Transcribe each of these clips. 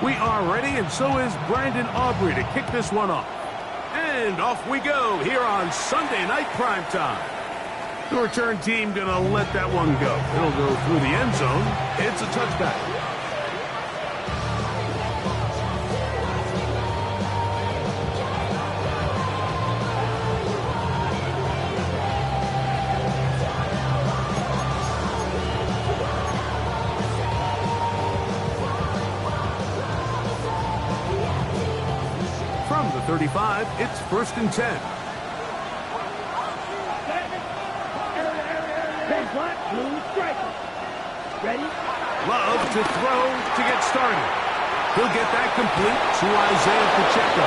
We are ready, and so is Brandon Aubrey to kick this one off. And off we go here on Sunday Night Primetime. The return team going to let that one go. It'll go through the end zone. It's a touchback. From the 35, it's 1st and 10. Ready? Love to throw to get started. He'll get that complete to Isaiah Pacheco.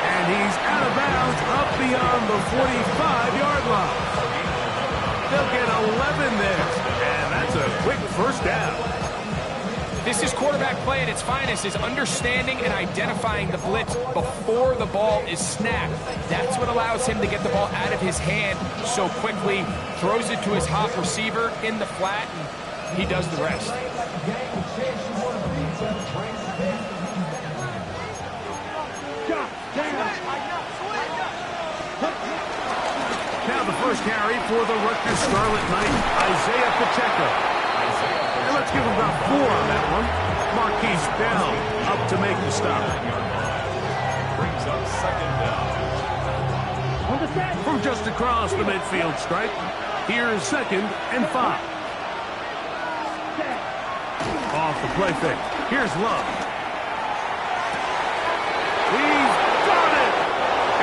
And he's out of bounds up beyond the 45-yard line. They'll get 11 there. And that's a quick first down. This is quarterback play at its finest, is understanding and identifying the blitz before the ball is snapped. That's what allows him to get the ball out of his hand so quickly, throws it to his hot receiver in the flat, and he does the rest. Now the first carry for the Rutgers Scarlet Knights, Isaiah Pacheco. And let's give him about 4 on that one. Marquise Bell up to make the stop. Brings up 2nd down. From just across the midfield stripe, here's 2nd and 5. Off the play fake. Here's Love. He's got it!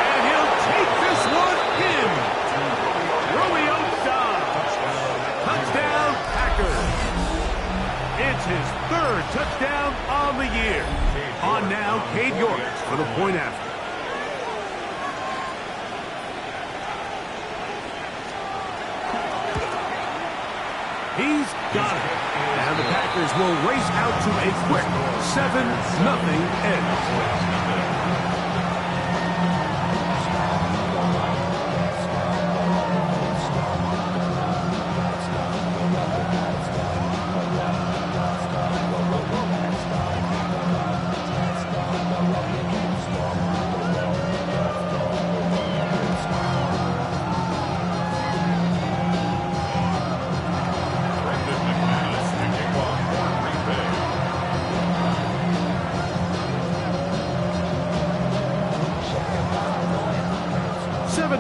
And he'll take this one in. Romeo Doubs. Touchdown, Packers. It's his 3rd touchdown on the year. On now, Cade York for the point after. He's got it. And the Packers will race out to a quick 7-0 edge.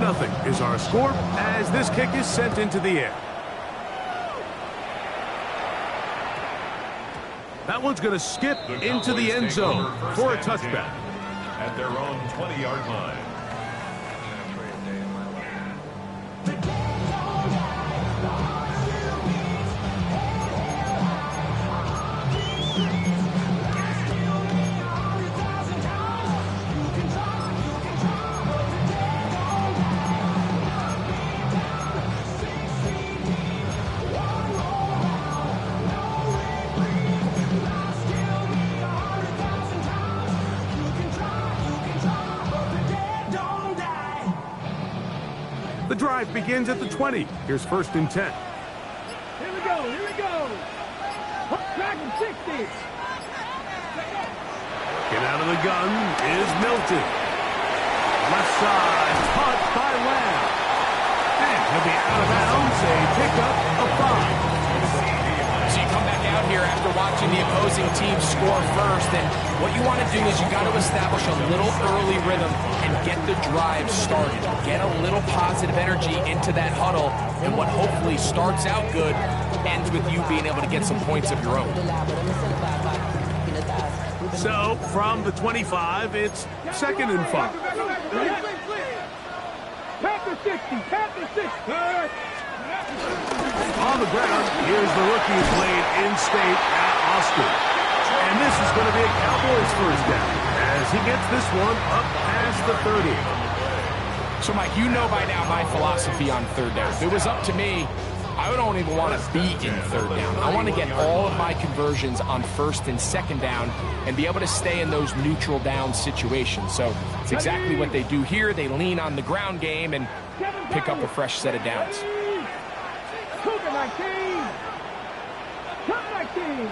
Nothing is our score as this kick is sent into the air. That one's going to skip into the end zone for a touchback. At their own 20-yard line. The drive begins at the 20. Here's 1st and 10. Here we go, here we go. Track him 60. Get out of the gun is Milton. Left side, caught by Lamb. And he'll be out of bounds, a pickup of 5. So you come back out here after watching the opposing team score first, and what you want to do is you got to establish a little early rhythm and get the drive started. Get a little positive energy into that huddle, and what hopefully starts out good ends with you being able to get some points of your own. So, from the 25, it's 2nd and 5. Packer 60, Packer 60. On the ground, here's the rookie who played in-state at Austin. And this is going to be a Cowboys first down as he gets this one up past the 30. So, Mike, you know by now my philosophy on 3rd down. If it was up to me, I don't even want to be in 3rd down. I want to get all of my conversions on 1st and 2nd down and be able to stay in those neutral down situations. So it's exactly what they do here. They lean on the ground game and pick up a fresh set of downs. Come 19,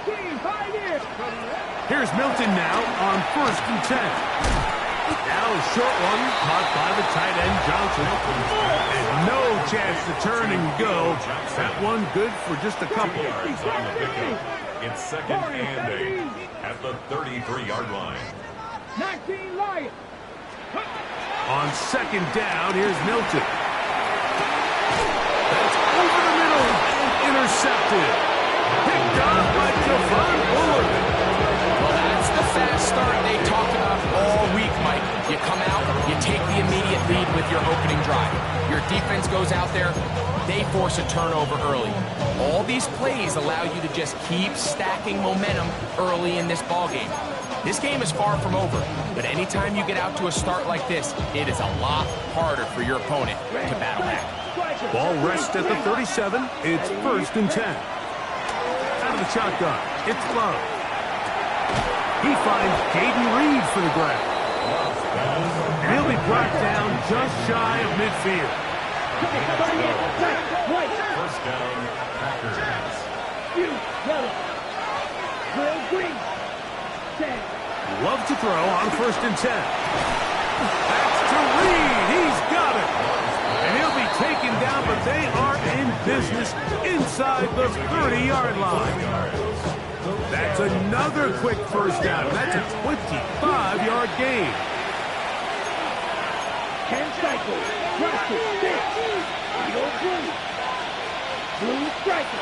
18, 5 years. Here's Milton now on 1st and 10. Now a short one caught by the tight end Johnson. And no chance to turn and go. That one good for just a couple. Yards on the pickup. It's 2nd and 8 at the 33-yard line. 19 Lions. On 2nd down, here's Milton. That's over the middle. Intercepted. Picked off by Javon Bullard. Well, that's the fast start they talked about all week, Mike. You come out, you take the immediate lead with your opening drive. Your defense goes out there, they force a turnover early. All these plays allow you to just keep stacking momentum early in this ballgame. This game is far from over, but anytime you get out to a start like this, it is a lot harder for your opponent to battle back. Ball rests at the 37. It's 1st and 10. Out of the shotgun, it's Love. He finds Caden Reed for the grab. And he'll be brought down just shy of midfield. 1st down, Packers. Love to throw on 1st and 10. That's to Reed. He's got it. And he'll be taken down, but they are in business inside the 30-yard line. That's another quick 1st down. That's a 25-yard gain. 10 cycles. Rush it. 6. Blue striker.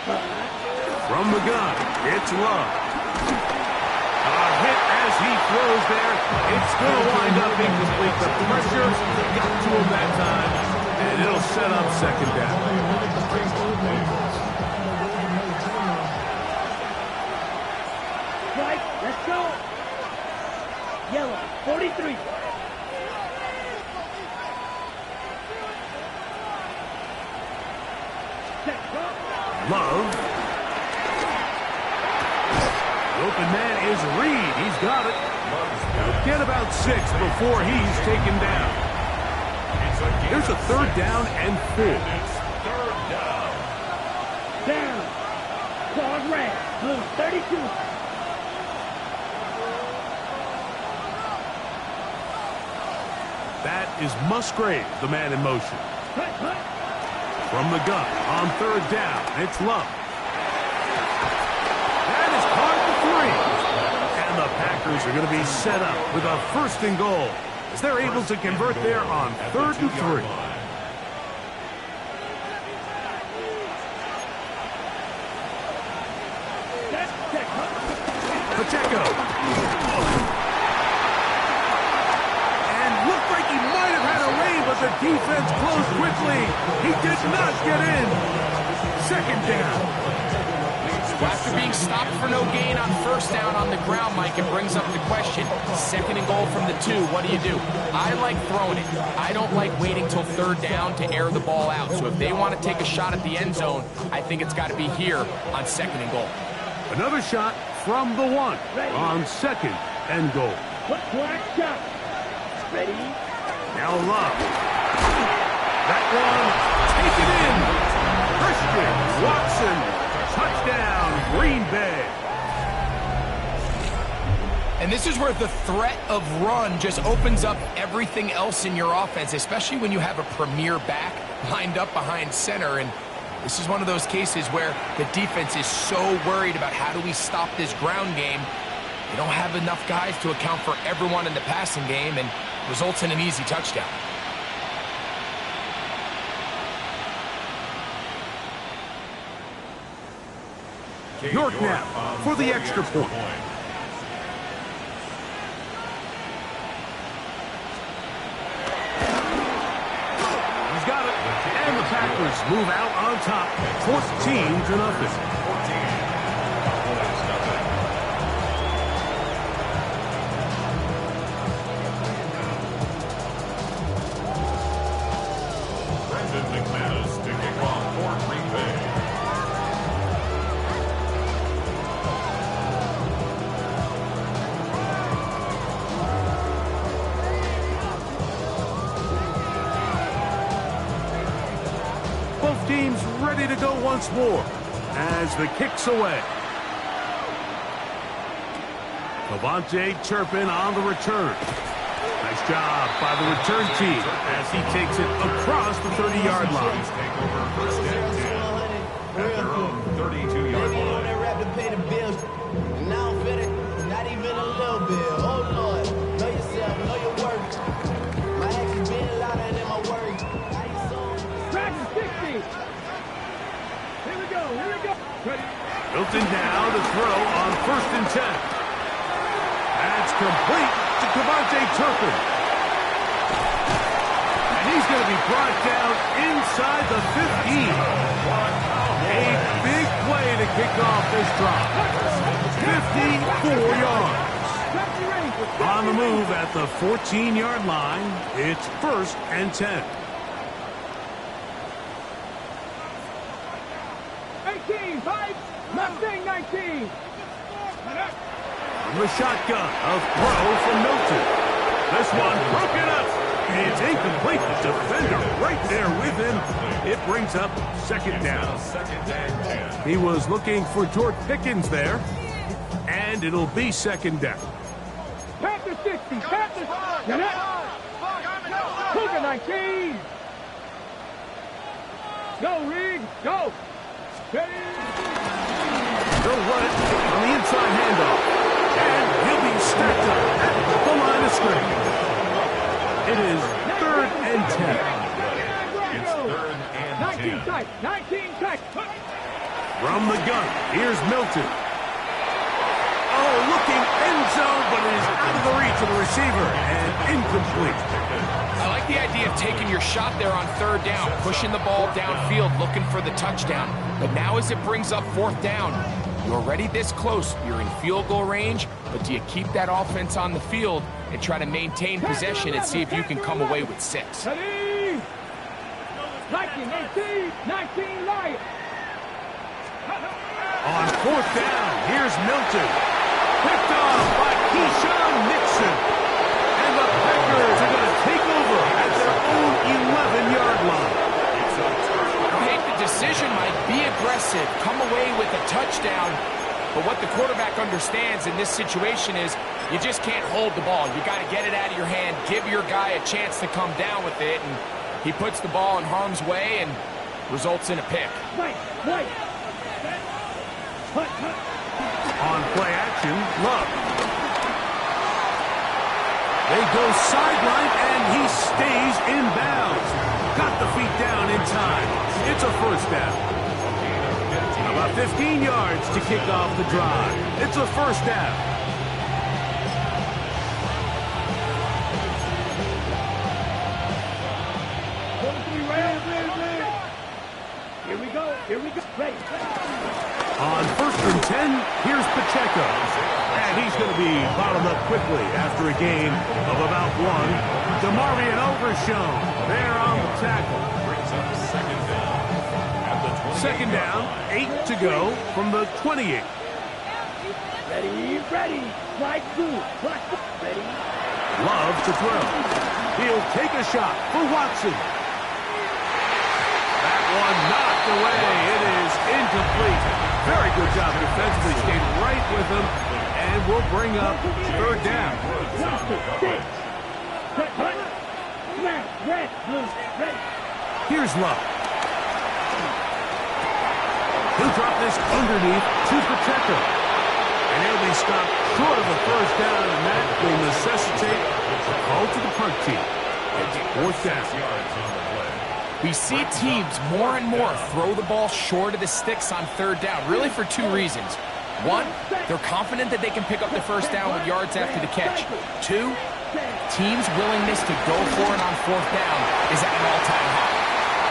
5. From the gun, it's Love. A hit as he throws there. It's going to wind up incomplete. The pressure got to him that time, and it'll set up 2nd down. Right, let's go. Yellow, 43. Love. Open man is Reed. He's got it. Get about 6 before he's taken down. There's a 3rd down and 4. It's 3rd down. Down. Claude red. Blue 32. That is Musgrave, the man in motion. From the gun on 3rd down, it's Love. That is caught at the 3. And the Packers are going to be set up with a 1st and goal as they're able to convert there on 3rd and 3. Pacheco. And looked like he might have had a lane, but the defense closed quickly. He did not get in. 2nd down. After being stopped for no gain on 1st down on the ground, Mike, it brings up the question. 2nd and goal from the 2, what do? I like throwing it. I don't like waiting till 3rd down to air the ball out. So if they want to take a shot at the end zone, I think it's got to be here on 2nd and goal. Another shot from the 1 on 2nd and goal. Black shot. Ready? Now Love. That one taken in. Christian Watson. Touchdown, Green Bay. And this is where the threat of run just opens up everything else in your offense, especially when you have a premier back lined up behind center. And this is one of those cases where the defense is so worried about how do we stop this ground game. They don't have enough guys to account for everyone in the passing game, and results in an easy touchdown. York now for the extra point. He's got it. And the Packers move out on top, 14-0. team's ready to go once more as the kick's away. Devontae Turpin on the return. Nice job by the return team as he takes it across the 30-yard line. Take over first and 10 at their own 32-yard line. Not even a little bit. Oh, Lord. Know yourself. Know your worth. My actions being louder than my words. Dragon 60. Here we go. Here we go. Ready. Milton now to throw on first and 10. That's complete to Devontae Turpin. And he's going to be brought down inside the 15. A big play to kick off this drive. 54 yards. On the move at the 14-yard line, it's first and 10. 18, 5, Mustang 19. From the shotgun, a throw from Milton. This one broken up. It's incomplete. The defender right there with him. It brings up second down. He was looking for George Pickens there. And it'll be second down. Panther 60, Panther. Cougar 19. Go, Reed, go. Ready. They'll run it on the inside handoff. And he'll be stacked up at the line of scrimmage. It is third and 10. It's third and 19 tight, 19 tight. From the gun, here's Milton. Oh, looking end zone, but it is out of the reach of the receiver and incomplete. I like the idea of taking your shot there on third down, pushing the ball downfield, looking for the touchdown. But now as it brings up fourth down, you're already this close. You're in field goal range, but do you keep that offense on the field and try to maintain possession and see if you can come away with 6? Ready. 19, 18, 19 Lions. On fourth down, here's Milton. Picked off by Keyshawn Nixon. And the Packers are going to take over at their own 11-yard line. Make the decision, Mike. Be aggressive. Come away with a touchdown. But what the quarterback understands in this situation is you just can't hold the ball. You got to get it out of your hand. Give your guy a chance to come down with it. And he puts the ball in harm's way and results in a pick. Right. On play action, Love. They go sideline, and he stays in bounds. Got the feet down in time. It's a first down. About 15 yards to kick off the drive. It's a first down. Here we go. Ready. On first and 10, here's Pacheco. And he's going to be bottled up quickly after a gain of about 1. DeMarvion Overshown there on the tackle. Brings up second down at the 28. Second down, 8 to go from the 28. Ready. Slide through. Ready. Love to throw. He'll take a shot for Watson. That one knocked away. It is incomplete. Very good job defensively. Stayed right with him. And we'll bring up third down. Here's Love. He'll drop this underneath to Pacheco. And he'll be stopped short of a first down, and that will necessitate a call to the punt team. It's fourth down. We see teams more and more throw the ball short of the sticks on third down, really for 2 reasons. 1, they're confident that they can pick up the first down with yards after the catch. 2, teams' willingness to go for it on fourth down is at an all-time high.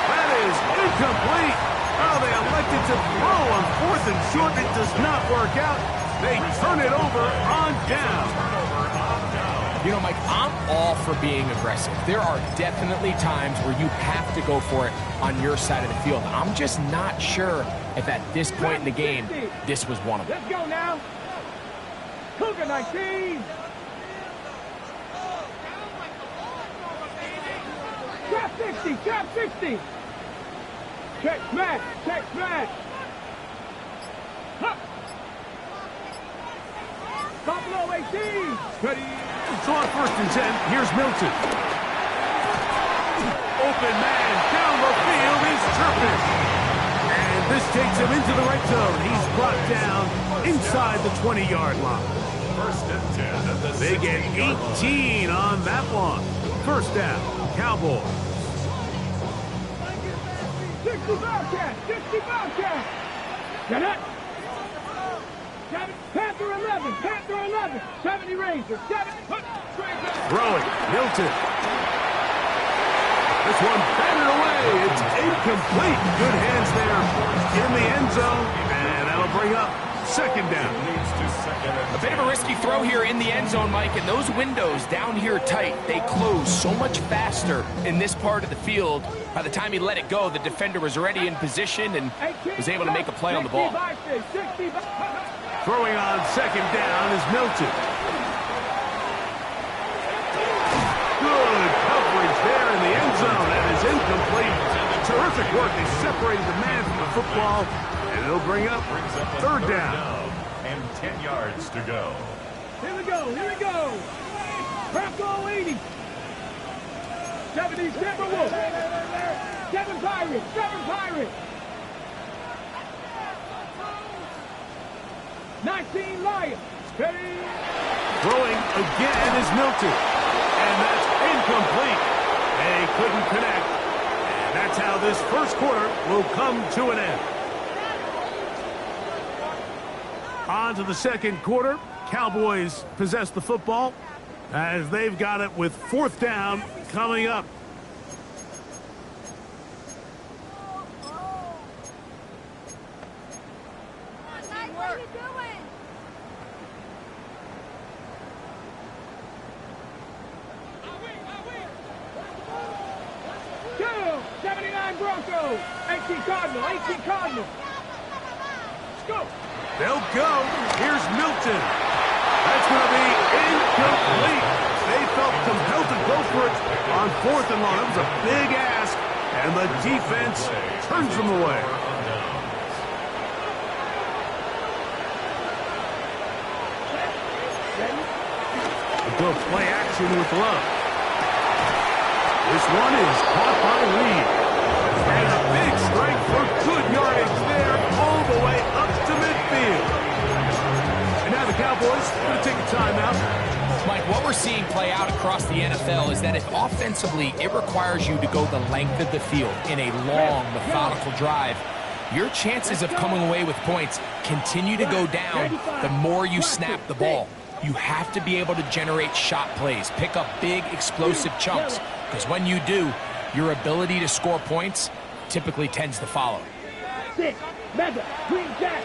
That is incomplete. Oh, they elected to throw on fourth and short. It does not work out. They turn it over on down. You know, Mike, I'm all for being aggressive. There are definitely times where you have to go for it on your side of the field. I'm just not sure if at this point in the game, this was one of them. Let's go now. Cougar 19. Trap 60. Check smash. Check smash. Huh. Buffalo 18. Ready. So on 1st and 10, here's Milton. Open man down the field is Turpin. And this takes him into the right zone. He's brought down inside the 20-yard line. 1st and 10 at the They get 16-yard line. 18 on that one. 1st down, Cowboys. 60 Bobcat. 60 Bobcat. Get it. Panther 11. Panther 11. 70 Ranger. 70. Throwing, Milton. This one batted away. It's incomplete. Good hands there in the end zone. And that'll bring up 2nd down. Leads to 2nd and A bit of a risky throw here in the end zone, Mike, and those windows down here tight, they close so much faster in this part of the field. By the time he let it go, the defender was already in position and was able to make a play on the ball. Throwing on 2nd down is Milton. Good coverage there in the end zone. That is incomplete. Terrific work. They separated the man from the football, and it'll bring up brings up a 3rd down. and 10 yards to go. Here we go. Here we go. Bronco 80. 70 Timberwolves. 7 Pirates. 7 Pirates. 19 Lions. Steady. Throwing again is Milton. And that's incomplete. They couldn't connect. And that's how this 1st quarter will come to an end. On to the 2nd quarter. Cowboys possess the football as they've got it with 4th down coming up. What are you doing? 79 Broncos. 18 Cardinal. 18 Cardinal. Let's go. They'll go. Here's Milton. That's going to be incomplete. They felt compelled to go for it on 4th and long. It was a big ask, and the defense turns them away. They'll go play action with Love. This one is caught by Reed. And a big strike for good yardage there all the way up to midfield. And now the Cowboys are going to take a timeout. Mike, what we're seeing play out across the NFL is that if offensively it requires you to go the length of the field in a long, methodical drive, your chances of coming away with points continue to go down the more you snap the ball. You have to be able to generate shot plays, pick up big, explosive chunks, because when you do, your ability to score points typically tends to follow. 6, Mega, Green Jack.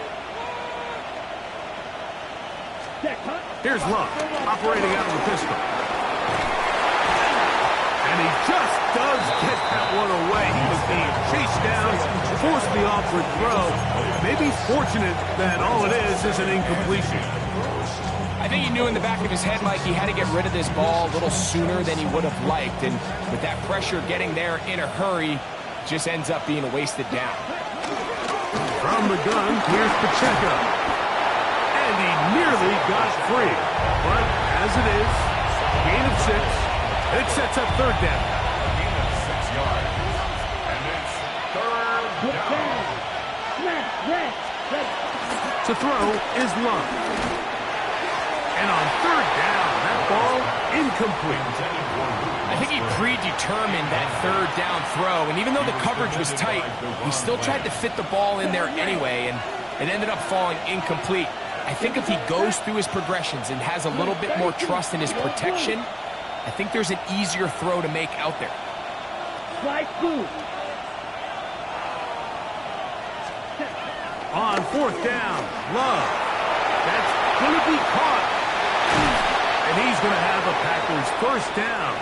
Check, huh? Here's Love, operating out of the pistol. And he just does get that one away. He was being chased down, forced the awkward throw. Maybe fortunate that all it is an incompletion. I think he knew in the back of his head, Mike, he had to get rid of this ball a little sooner than he would have liked. And with that pressure getting there in a hurry, just ends up being a wasted down. From the gun, here's Pacheco. And he nearly got free. But as it is, gain of 6. It sets up 3rd down. Gain of 6 yards. And it's 3rd down. To throw is Love. And on 3rd down, that ball incomplete. I think he predetermined that 3rd down throw, and even though the coverage was tight, he still tried to fit the ball in there anyway, and it ended up falling incomplete. I think if he goes through his progressions and has a little bit more trust in his protection, I think there's an easier throw to make out there. Strike 2. On 4th down, Love. That's going to be caught. And he's going to have a Packers 1st down.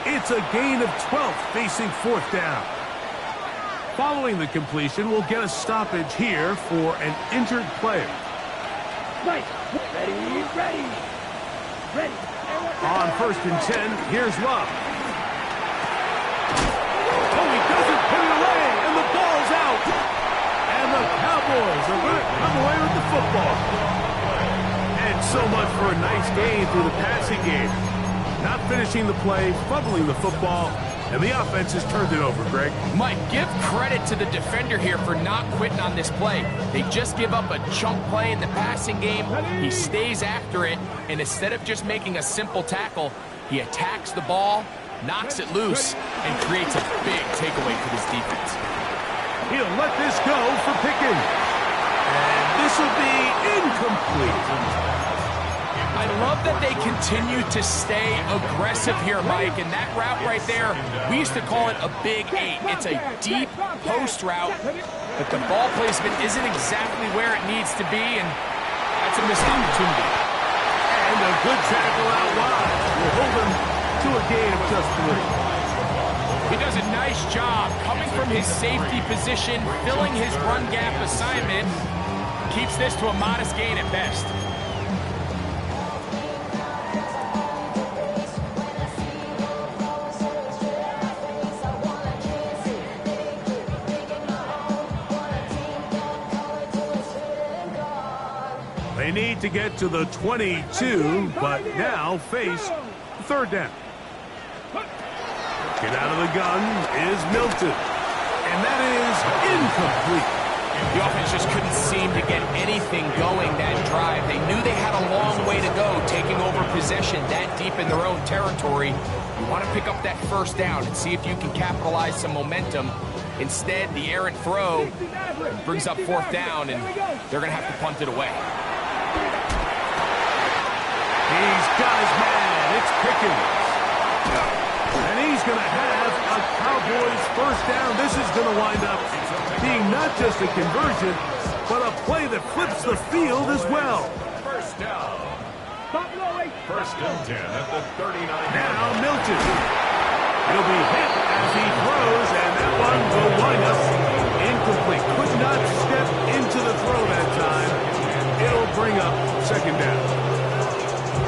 It's a gain of 12 facing 4th down. Following the completion, we'll get a stoppage here for an injured player. Right. Ready, ready. Ready. On 1st and 10, here's Love. Oh, he doesn't put it away, and the ball's out. for a nice gain through the passing game. Not finishing the play, fumbling the football, and the offense has turned it over, Greg. Mike, give credit to the defender here for not quitting on this play. They just give up a chunk play in the passing game. He stays after it, and instead of just making a simple tackle, he attacks the ball, knocks it loose, and creates a big takeaway for this defense. He'll let this go for Pickens. And this will be incomplete. I love that they continue to stay aggressive here, Mike, and that route right there, we used to call it a big 8. It's a deep post route, but the ball placement isn't exactly where it needs to be, and that's a missed opportunity. And a good tackle out wide will hold him to a gain of just 3. He does a nice job coming from his safety position, filling his run gap assignment, keeps this to a modest gain at best. They need to get to the 22, but now face third down. Get out of the gun is Milton, and that is incomplete. The offense just couldn't seem to get anything going that drive. They knew they had a long way to go taking over possession that deep in their own territory. You want to pick up that first down and see if you can capitalize some momentum. Instead, the errant throw brings up fourth down, and they're going to have to punt it away. He's got his man. It's Pickens. And he's going to have a Cowboys first down. This is going to wind up being not just a conversion, but a play that flips the field as well. First down. First and 10 at the 39. Now Milton. He'll be hit as he throws, and that one will wind up incomplete. Could not step into the throw that time. It'll bring up second down.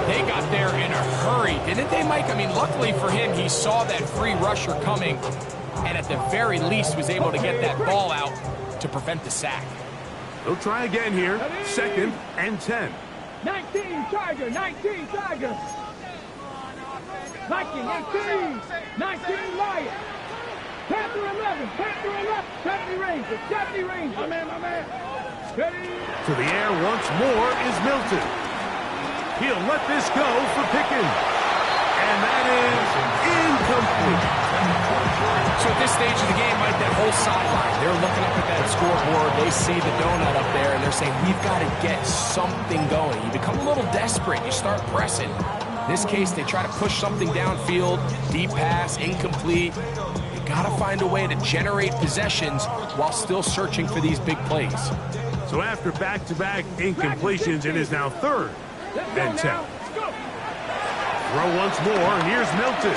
They got there in a hurry, didn't they, Mike? I mean, luckily for him, he saw that free rusher coming, and at the very least was able to get that ball out to prevent the sack. They'll try again here. Second and 10. 19 Tiger, 19 Tiger. Viking 18, 19 Lion. Panther 11, Panther 11. 70 Ranger, 70 Ranger. My man. Ready? To the air once more is Milton. He'll let this go for Pickens. And that is incomplete. So at this stage of the game, Mike, that whole sideline, they're looking up at that scoreboard. They see the donut up there, and they're saying, we've got to get something going. You become a little desperate. You start pressing. In this case, they try to push something downfield. Deep pass, incomplete. You got to find a way to generate possessions while still searching for these big plays. So after back-to-back incompletions, it is now third and 10. Throw once more, and here's Milton.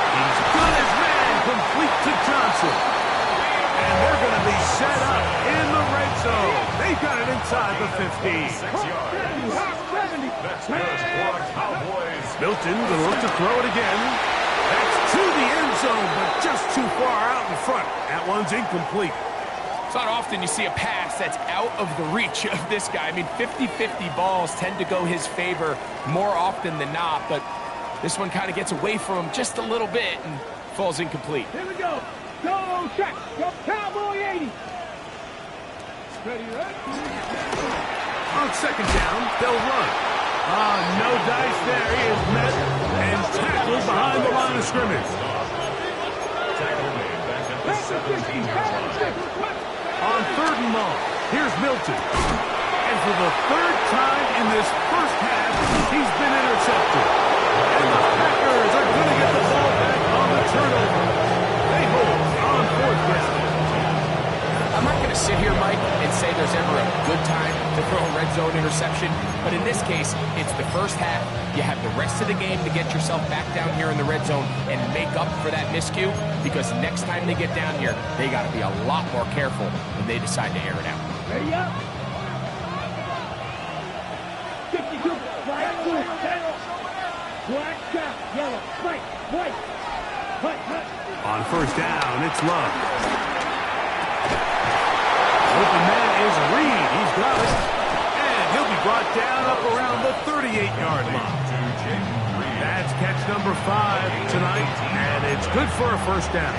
He's got his man complete to Johnson. And they're going to be set up in the red zone. They got it inside the 15. 6 yards. That's good for the Cowboys. Milton going to look to throw it again. That's to the end zone, but just too far out in front. That one's incomplete. It's not often you see a pass that's out of the reach of this guy. I mean, 50-50 balls tend to go his favor more often than not, but this one kind of gets away from him just a little bit and falls incomplete. Here we go. Go check. Go Cowboy 80. Ready? On second down, they'll run. No dice there. He is met and tackled behind the line of scrimmage. Tackle made back at the 17-yard line. On third and long, here's Milton. And for the third time in this first half, he's been intercepted. And the Packers are going to get the ball back on the turnover. They hold on fourth down. I'm not going to sit here, Mike, and say there's ever a good time to throw a red zone interception, but in this case, it's the first half. You have the rest of the game to get yourself back down here in the red zone and make up for that miscue, because next time they get down here, they got to be a lot more careful when they decide to air it out. Ready up. 52. Black, blue, yellow. Black, cap, yellow, white, white. On first down, it's Love. Open man is Reed. He's got it. And And he'll be brought down up around the 38-yard line. That's catch number 5 tonight, and it's good for a first down.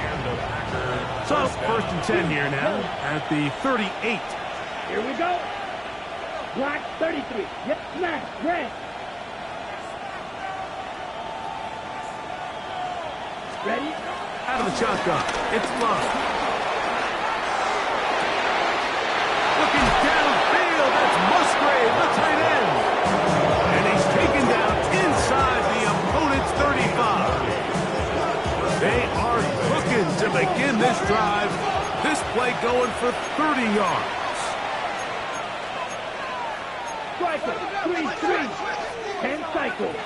So, first and 10 here now at the 38. Here we go. Black 33. Yep, smash. Red. Ready? Out of the shotgun. It's Love. Looking downfield. That's Musgrave, the tight end. And he's taken down inside the opponent's 35. They are cooking to begin this drive. This play going for 30 yards. Striker. 3-3. 10 cycles.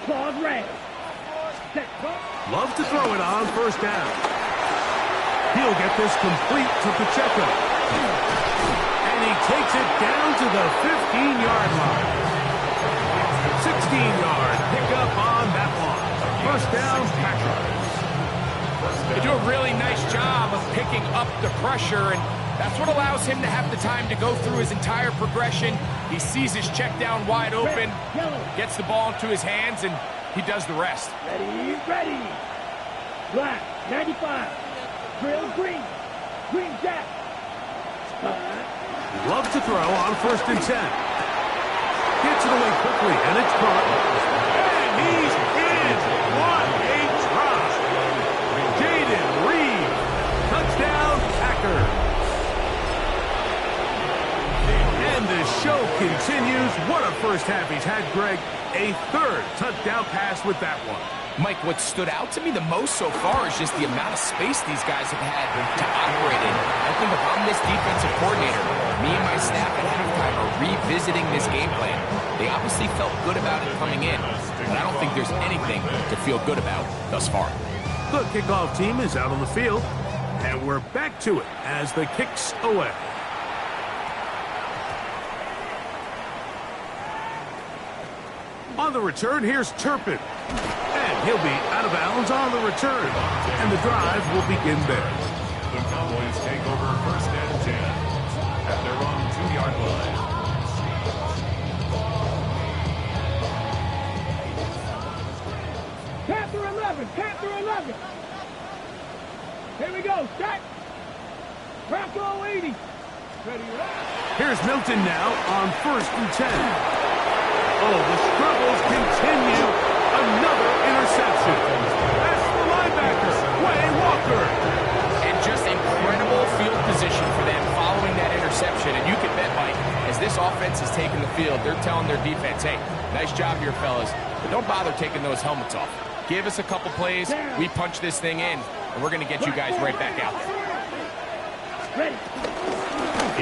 Claws red. Set. Love to throw it on first down. He'll get this complete to Pacheco. And he takes it down to the 15-yard line. 16-yard pickup on that one. First down, Packers. They do a really nice job of picking up the pressure, and that's what allows him to have the time to go through his entire progression. He sees his check down wide open, gets the ball into his hands, and he does the rest. Ready, ready. Black, 95. Drill green. Green jack. Love to throw on first and 10. Gets it away quickly, and it's caught. And he's in. What a drop. Jaden Reed. Touchdown, Packers. And the show continues. What a first half he's had, Greg. A third touchdown pass with that one. Mike, what stood out to me the most so far is just the amount of space these guys have had to operate in. I think if I'm this defensive coordinator, me and my staff at halftime are revisiting this game plan. They obviously felt good about it coming in, but I don't think there's anything to feel good about thus far. The kickoff team is out on the field, and we're back to it as the kick's away. On the return, here's Turpin. And he'll be out of bounds on the return. And the drive will begin there. The Cowboys take over first and 10 at their own 2-yard line. Panther 11. Panther 11. Here we go. Set. Bronco 80. Ready, Here's Milton now on first and 10. Oh, the struggles continue. Another interception. That's the linebacker, Quay Walker. And just incredible field position for them following that interception. And you can bet, Mike, as this offense is taking the field, they're telling their defense, hey, nice job here, fellas, but don't bother taking those helmets off. Give us a couple plays, we punch this thing in, and we're going to get you guys right back out there. Ready.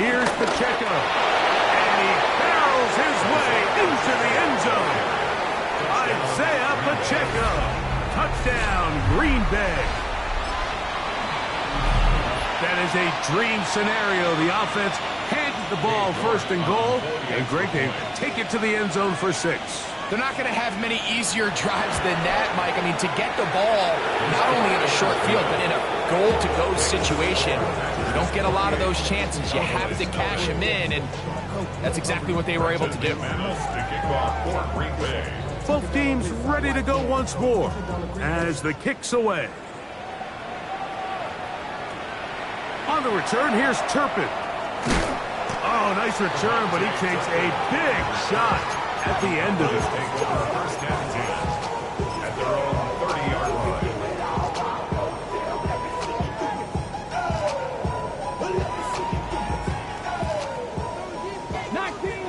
Here's Pacheco. And he barrels his way into the end zone. Isaiah Pacheco. Touchdown, Green Bay. That is a dream scenario. The offense handed the ball first and goal. And Greg, they take it to the end zone for 6. They're not going to have many easier drives than that, Mike. I mean, to get the ball not only in a short field, but in a goal-to-go situation, you don't get a lot of those chances. You have to cash them in, and that's exactly what they were able to do. Both teams ready to go once more as the kick's away. On the return, here's Turpin. Oh, nice return, but he takes a big shot at the end of it. Take over first and 10 at their own 30-yard line.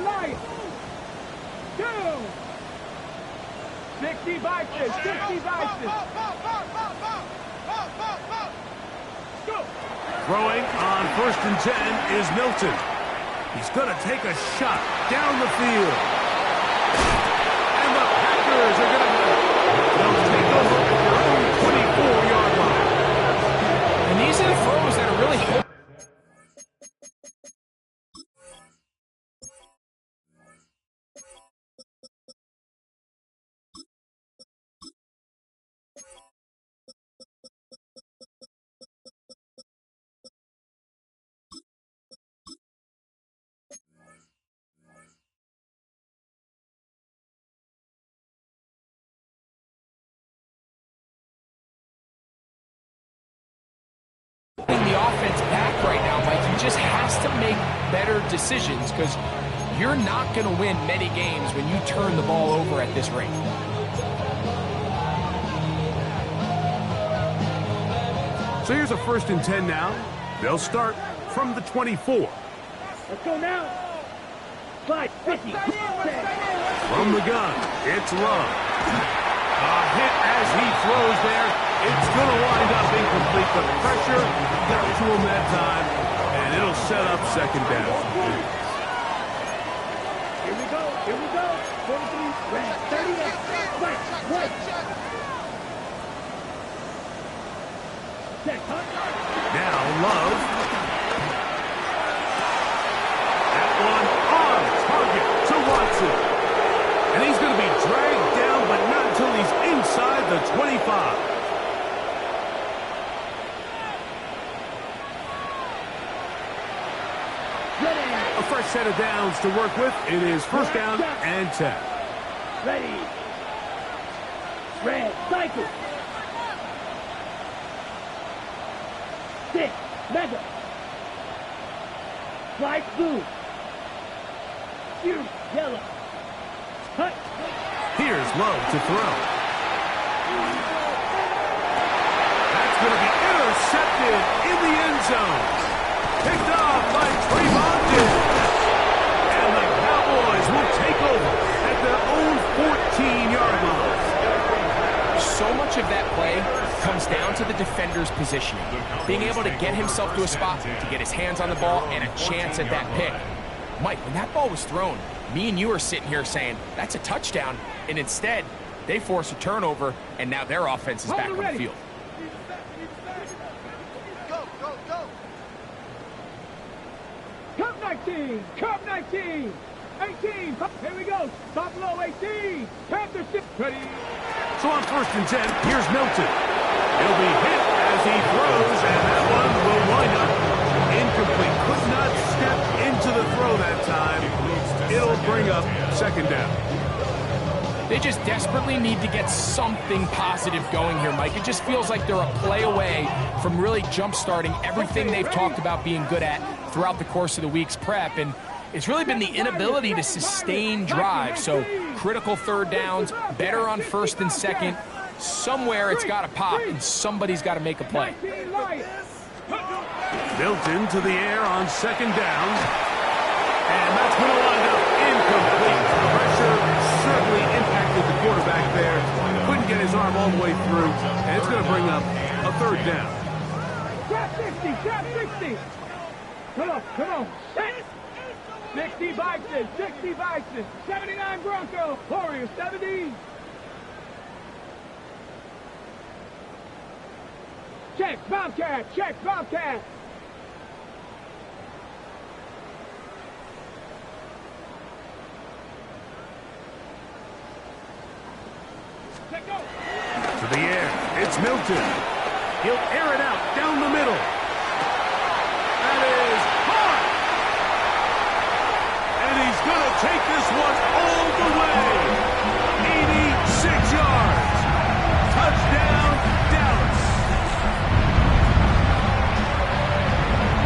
Lions. 60 vices. 60 vices. Go. Throwing on first and 10 is Milton. He's going to take a shot down the field. And the Packers are going to go. They'll take over at their own 24-yard line. And these are the throws that are really the offense back right now, Mike. He just has to make better decisions because you're not going to win many games when you turn the ball over at this rate. So here's a 1st and 10 now. They'll start from the 24. Let's go now. 550. From the gun, it's Love. A hit as he throws there. It's going to wind up incomplete. The pressure got to him that time, and it'll set up 2nd down. Here we go. Here we go. 43. Red. 38. Right. Right. Check. Now Love. That one on target to Watson. And he's going to be dragged down, but not until he's inside the 25. A fresh set of downs to work with. It is 1st down and 10. Ready. Red. Cycle. 6. Mega. Slide blue. Shoot. Yellow. Cut. Here's Love to throw. That's going to be intercepted in the end zone. Picked off by Trayvon Diggs. And the Cowboys will take over at their own 14-yard line. So much of that play comes down to the defender's positioning. Being able to get himself to a spot, to get his hands on the ball, and a chance at that pick. Mike, when that ball was thrown, me and you are sitting here saying, that's a touchdown. And instead, they force a turnover, and now their offense is back on the field. Cup 19. Cup 19. 18. Here we go. Top low 18. Panther 6. Ready. So on 1st and 10, here's Milton. He'll be hit as he throws, and that one will wind up incomplete. Could not step into the throw that time. It'll bring up 2nd down. They just desperately need to get something positive going here, Mike. It just feels like they're a play away from really jump-starting everything they've talked about being good at throughout the course of the week's prep. And it's really been the inability to sustain drives. So critical 3rd downs, better on 1st and 2nd. Somewhere it's got to pop, and somebody's got to make a play. Milton to the air on 2nd down. And that's going to wind up incomplete. Pressure certainly impacted the quarterback there. Couldn't get his arm all the way through. And it's going to bring up a 3rd down. Trap 60. Trap 60. Come on. Come on. 60 Bison. 60 Bison. 79 Bronco. Warriors 70. Check Bobcat. Check Bobcat. To the air, it's Milton. He'll air it out down the middle. That is hard. And he's going to take this one all the way. 86 yards. Touchdown, Dallas.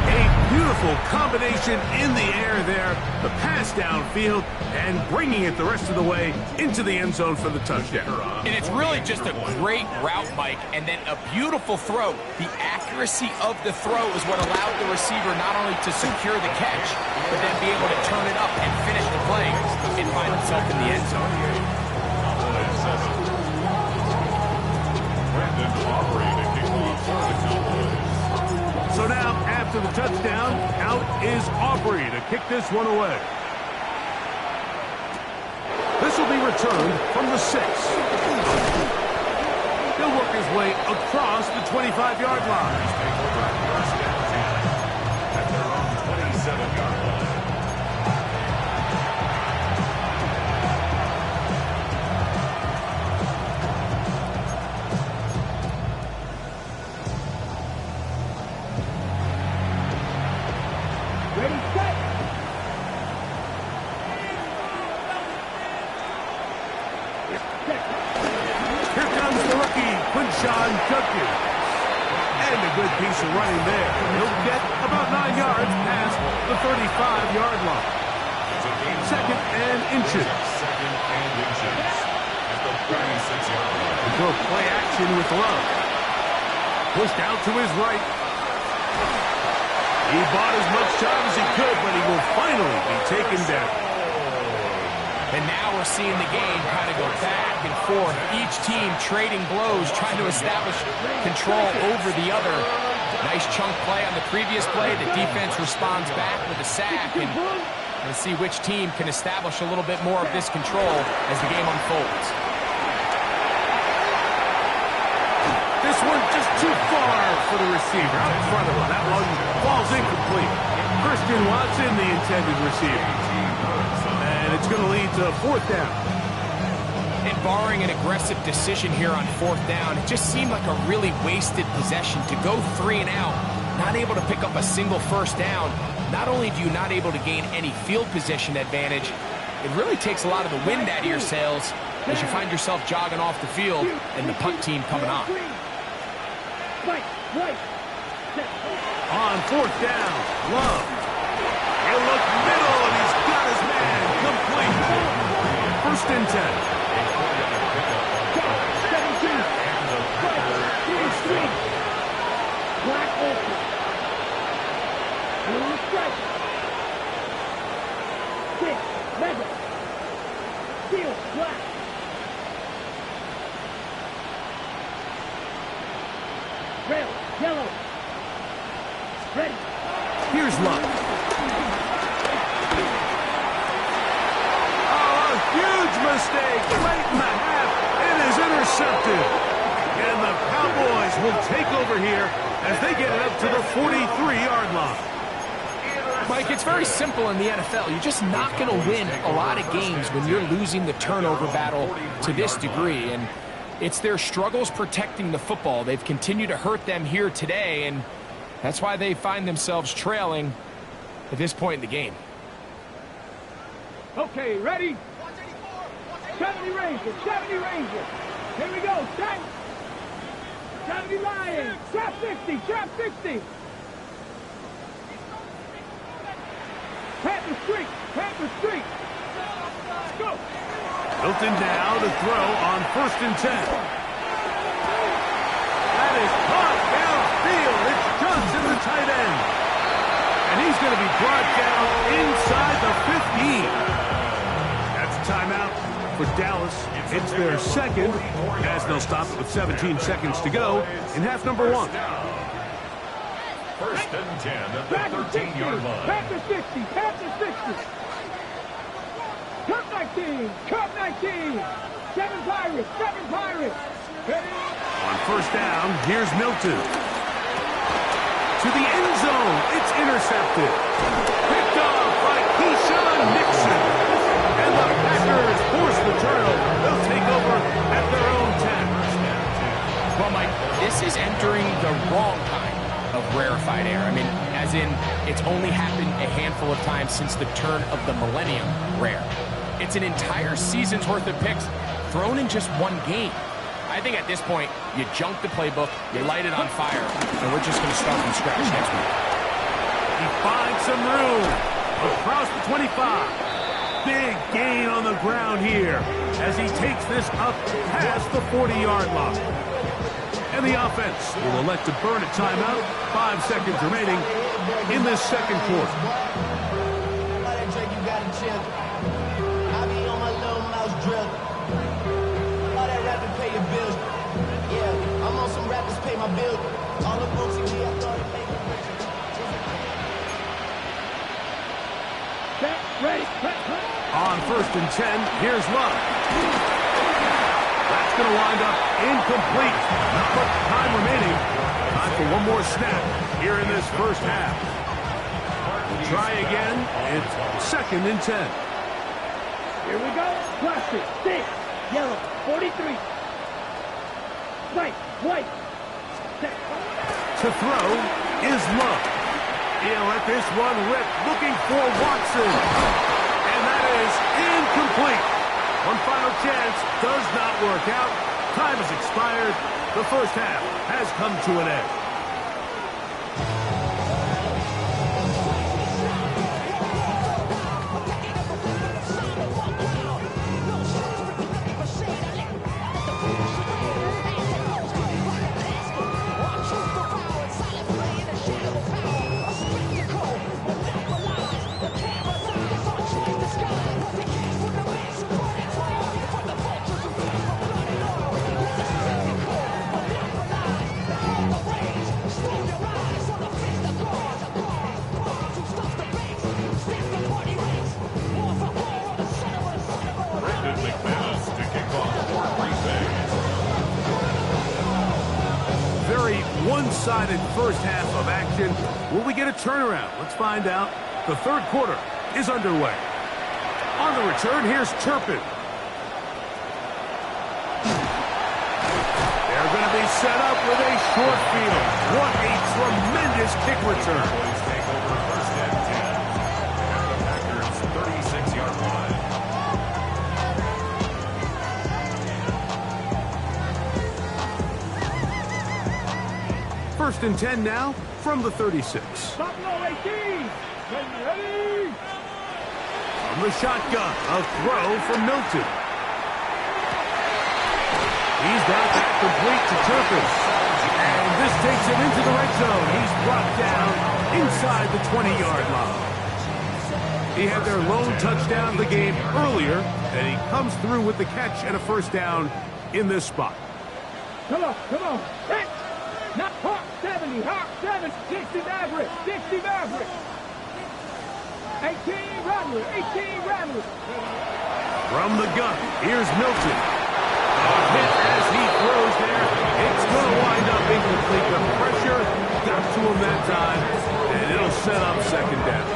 A beautiful combination in the air there. The pass downfield and bringing it the rest of the way into the end zone for the touchdown. And it's really just a great route, Mike, and then a beautiful throw. The accuracy of the throw is what allowed the receiver not only to secure the catch, but then be able to turn it up and finish the play and find himself in the end zone. So now, after the touchdown, out is Aubrey to kick this one away. This will be returned from the 6. He'll work his way across the 25-yard line. At their own 27-yard line. Ready, set. Here comes the rookie, Quinshon Judkins. And a good piece of running there. He'll get about 9 yards past the 35-yard line. Second and inches. Second and inches at the 36-yard line. We'll go play action with Love. Pushed out to his right. He bought as much time as he could, but he will finally be taken down. And now we're seeing the game kind of go back and forth. Each team trading blows, trying to establish control over the other. Nice chunk play on the previous play. The defense responds back with a sack. And we'll see which team can establish a little bit more of this control as the game unfolds. This one just too far for the receiver. Out in front of him. That one falls incomplete. Christian Watson, the intended receiver. And it's going to lead to 4th down. And barring an aggressive decision here on 4th down, it just seemed like a really wasted possession to go 3 and out, not able to pick up a single 1st down. Not only do you not able to gain any field position advantage, it really takes a lot of the wind out of your sails as you find yourself jogging off the field and the punt team coming on. On 4th down, Love. He'll look middle, and he's got his man complete. 1st and 10. Black open. Blue strike. 6, mega. Steel, black. Rail, yellow. Ready. Here's Love. Oh, a huge mistake late in the half. It is intercepted. And the Cowboys will take over here as they get it up to the 43-yard line. Mike, it's very simple in the NFL. You're just not going to win a lot of games when you're losing the turnover battle to this degree. And it's their struggles protecting the football. They've continued to hurt them here today, and that's why they find themselves trailing at this point in the game. Okay, ready? 70 Rangers, 70 Rangers. Here we go, set. 70 Lions, trap 50, trap 60. Panther streak, Panther streak. Let's go. Hilton now to throw on 1st and 10. That is caught downfield. It's Johnson, the tight end. And he's going to be brought down inside the 15. That's a timeout for Dallas. It's their second, as they'll stop it with 17 seconds to go in half number 1. 1st and 10 at the Panther 13-yard line. Panther 60, Panther 60. Cup 19, Cup 19. 7 Pirates, 7 Pirates. Ready? On 1st down, here's Milton. To the end zone, it's intercepted. Picked off by Keyshawn Nixon. And the Packers force the turnover. They'll take over at their own 10. Well, Mike, this is entering the wrong kind of rarefied air. I mean, as in, it's only happened a handful of times since the turn of the millennium rare. It's an entire season's worth of picks thrown in just one game. I think at this point, you junk the playbook, you light it on fire, and we're just going to start from scratch next week. He finds some room across the 25. Big gain on the ground here as he takes this up past the 40-yard line. And the offense will elect to burn a timeout. 5 seconds remaining in this second quarter. I be on my little mouse drill. All that rapping pay your bills. Yeah, I'm on some rappers pay my bills. All the books in me, I thought it made me rich. Set, ready, cut. On 1st and 10, here's Love. That's going to wind up incomplete. Not much time remaining. Time for one more snap here in this first half. We'll try again. It's 2nd and 10. Here we go. Plastic, 6, yellow, 43. White. Set. To throw is Love. He'll let this one rip, looking for Watson. And that is incomplete. One final chance, does not work out. Time has expired. The first half has come to an end. one-sided first half of action. Will we get a turnaround? Let's find out. The third quarter is underway. On the return, here's Turpin. They're going to be set up with a short field. What a tremendous kick return. Cowboys take over first and 10 at the Packers' 36-yard line. First and 10 now from the 36. Buffalo 18. Ready. From the shotgun, a throw from Milton. He's got that complete to Turpin. And this takes him into the red zone. He's brought down inside the 20-yard line. He had their lone touchdown of the game earlier, and he comes through with the catch and a first down in this spot. Come on. Hit. Not Hawk 70. Hawk 7. 60 Maverick. 60 Maverick. 18 Rattler. 18 Rattler. From the gun, here's Milton. A hit as he throws there. It's going to wind up incomplete. The pressure got to him that time, and it'll set up second down.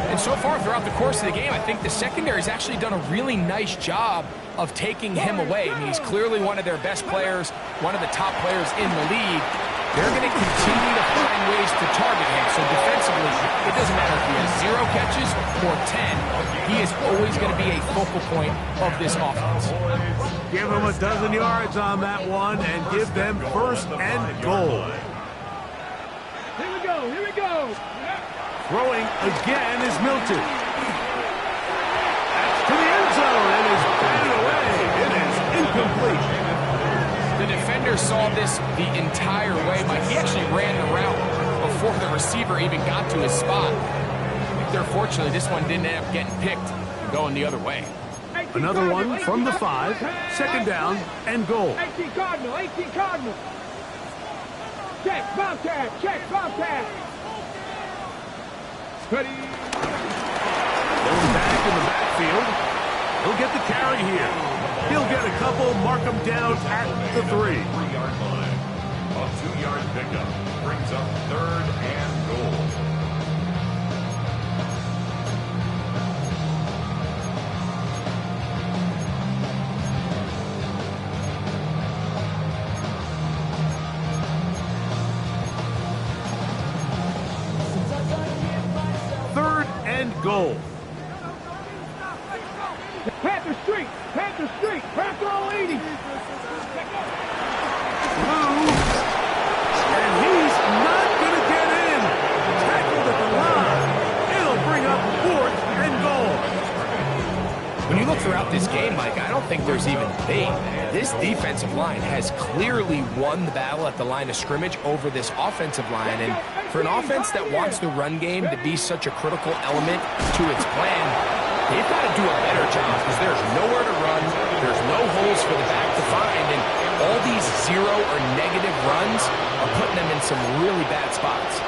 And so far throughout the course of the game, I think the secondary's actually done a really nice job of taking him away. I mean, he's clearly one of their best players, one of the top players in the league. They're going to continue to find ways to target him. So defensively, it doesn't matter if he has 0 catches or 10. He is always going to be a focal point of this offense. Give them a dozen yards on that one and give them first and goal. Here we go. Throwing again is Milton. That's to the end zone and is batted away. It is incomplete. The defender saw this the entire way, Mike. He actually ran the route before the receiver even got to his spot. Unfortunately, this one didn't end up getting picked and going the other way. Another one from the 5. Second down and goal. 18 Cardinal. Check, Bobcat. Ready. Going back in the backfield. He'll get the carry here. He'll get a couple, mark him down at the 3. 3-yard line. A 2-yard pickup brings up third and goal. Third and goal. Panther Street. Panther 80. Blue. And he's not going to get in. Tackled at the line. It'll bring up fourth and goal. When you look throughout this game, Mike, I don't think there's even debate. This defensive line has clearly won the battle at the line of scrimmage over this offensive line. And for an offense that wants the run game to be such a critical element to its plan, they've got to do a better job because there's nowhere to run. There's no holes for the back to find. And all these 0 or negative runs are putting them in some really bad spots.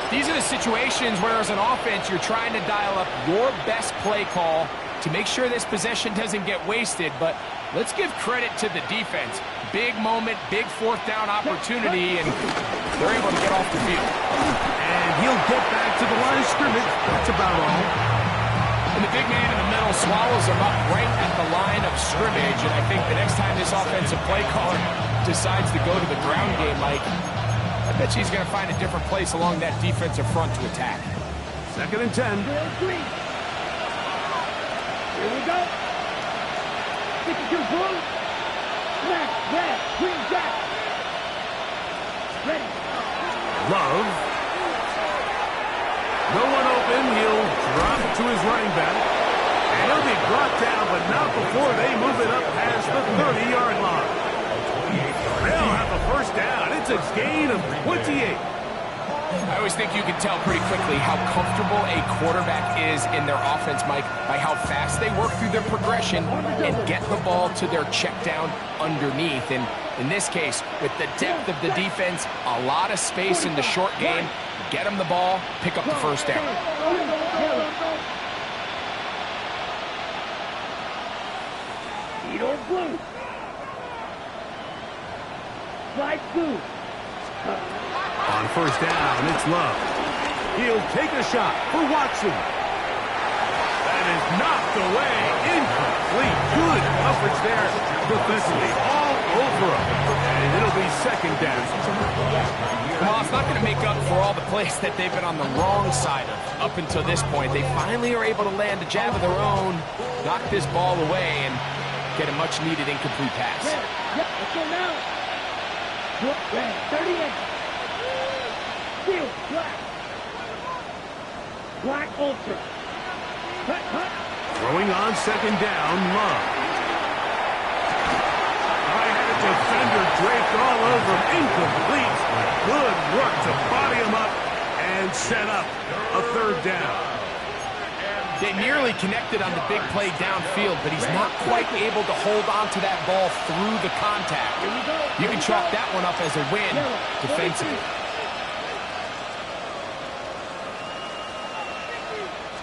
These are the situations where, as an offense, you're trying to dial up your best play call to make sure this possession doesn't get wasted. But let's give credit to the defense. Big moment, big fourth down opportunity, and they're able to get off the field. And he'll get back to the line of scrimmage. That's about all. And the big man in the middle swallows him up right at the line of scrimmage. And I think the next time this offensive play caller decides to go to the ground game, Mike, I bet you he's going to find a different place along that defensive front to attack. Second and 10. Here we go. 62 blue. Black, red, green, jack. Ready. Love. No one open. He'll drop to his running back. And he'll be brought down, but not before they move it up past the 30-yard line. They'll have a first down. It's a gain of 28. I always think you can tell pretty quickly how comfortable a quarterback is in their offense, Mike, by how fast they work through their progression and get the ball to their check down underneath. And in this case, with the depth of the defense, a lot of space in the short game, get them the ball, pick up the first down. Edo blue. Light blue. On first down, it's Love. He'll take a shot for Watson. That is knocked away. Incomplete. Good coverage there defensively. All over him. And it'll be second down. Well, it's not going to make up for all the plays that they've been on the wrong side of up until this point. They finally are able to land a jab of their own, knock this ball away, and get a much-needed incomplete pass. Yep, let's go now. Red, 38. Steel, black. Black Ultra. Cut. Throwing on second down, Love. I had a defender draped all over him. Incomplete. Good work to body him up and set up a third down. They nearly connected on the big play downfield, but he's not quite able to hold on to that ball through the contact. You can chalk that one up as a win defensively.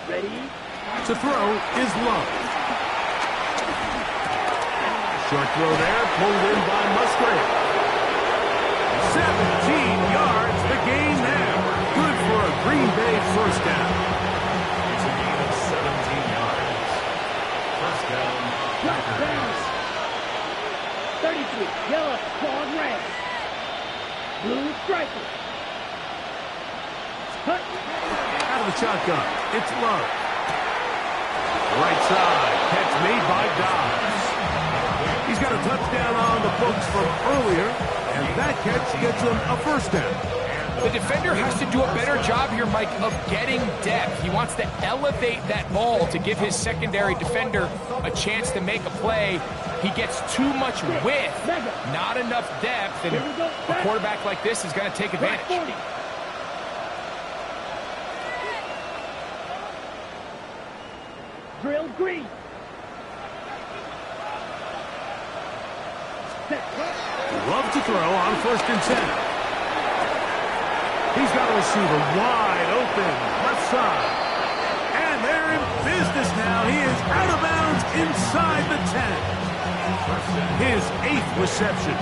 Ready? To throw is Love. Short throw there, pulled in by Musgrave. 17 yards, the gain there. Good for a Green Bay first down. It's a gain of 17 yards. First down, Packers. 33, yellow, clawed red. Blue striker. Cut. Out of the shotgun, it's Love. Right side, catch made by Dobbs. He's got a touchdown on the books from earlier, and that catch gets him a first down. The defender has to do a better job here, Mike, of getting depth. He wants to elevate that ball to give his secondary defender a chance to make a play. He gets too much width, not enough depth, and a quarterback like this is going to take advantage. Drill green. Love to throw on first and 10. He's got a receiver wide open, left side. And they're in business now. He is out of bounds inside the 10. His 8th reception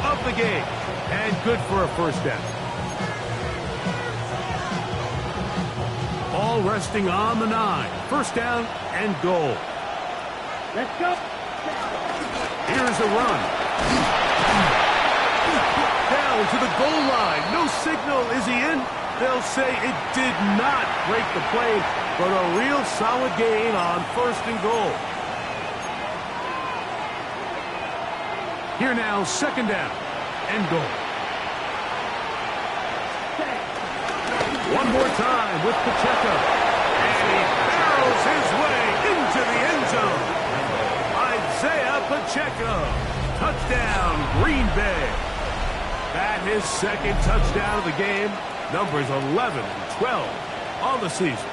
of the game. And good for a first down. All resting on the 9. First down and goal. Let's go. Here's a run. Down to the goal line. No signal. Is he in? They'll say it did not break the play, but a real solid gain on first and goal. Here now, second down and goal. One more time with Pacheco. And he barrels his way into the end zone. Isaiah Pacheco. Touchdown, Green Bay. That his second touchdown of the game. Numbers 11 and 12 on the season.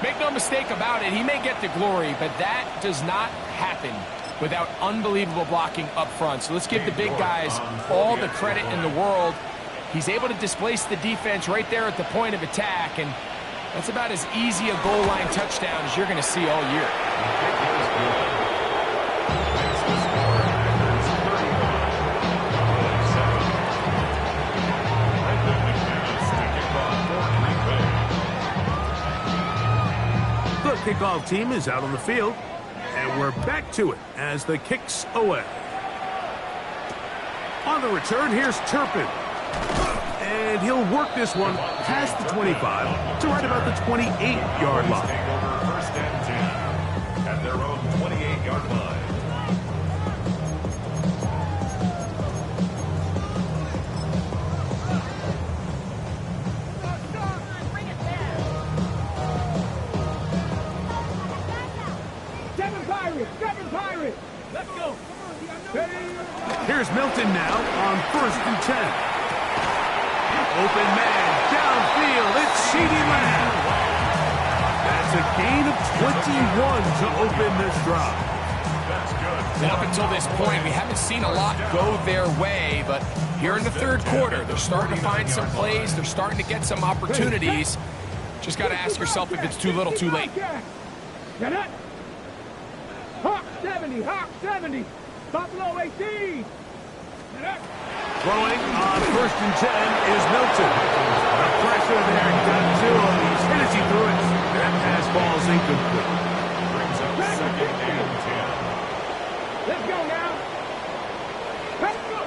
Make no mistake about it, he may get the glory, but that does not happen without unbelievable blocking up front. So let's give the big guys all the credit in the world. He's able to displace the defense right there at the point of attack, and that's about as easy a goal line touchdown as you're going to see all year. The kickoff team is out on the field, and we're back to it as the kick's away. On the return, here's Turpin. And he'll work this one past the 25 to right about the 28-yard line. First and 10 at their own 28-yard line. Seven Pirates. Let's go. Here's Milton now on first and 10. Open man, downfield, it's CeeDee Lamb. That's a gain of 21 to open this drive. That's good. And up until this point, we haven't seen a lot go their way, but here in the third quarter, they're starting to find some plays, they're starting to get some opportunities. Just got to ask yourself if it's too little, too late. Get it? Hawk 70, Hawk 70. Buffalo 18. Get it? Throwing on 1st and 10 is Milton. The pressure there got to him. He's hit as he threw it. That pass ball is incomplete. Brings up 2nd and 10. Let's go now. Let's go.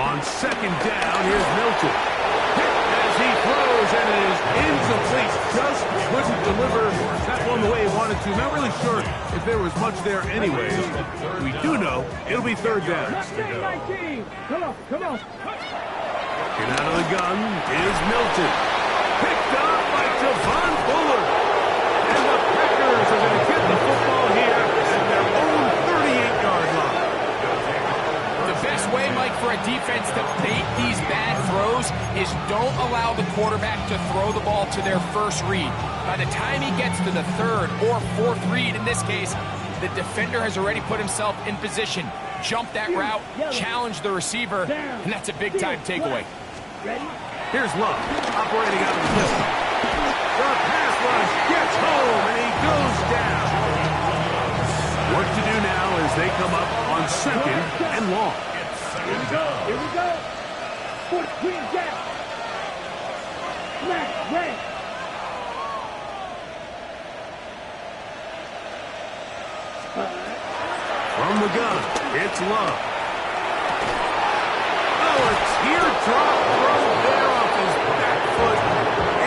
On 2nd down, here's Milton. As he throws, and it is incomplete. Just couldn't deliver that one the way he wanted to. Not really sure if there was much there anyways. We do know it'll be 3rd down. Left end 19. Come on, come on. Get out of the gun is Milton. Picked up by Javon Bullard. And the Packers are going to get the football here at their own 38-yard line. The best way, Mike, for a defense to bait these bad throws is don't allow the quarterback to throw the ball to their first read. By the time he gets to the 3rd or 4th read, in this case, the defender has already put himself in position, jump that route, challenge the receiver, and that's a big-time takeaway. Ready? Here's Love, operating out of the pistol. The pass rush gets home, and he goes down. What to do now as they come up on 2nd and long. Here we go. Here we go. Foot clean gap. Smash, red. From the gun, it's Love. Oh, a teardrop throw there off his back foot.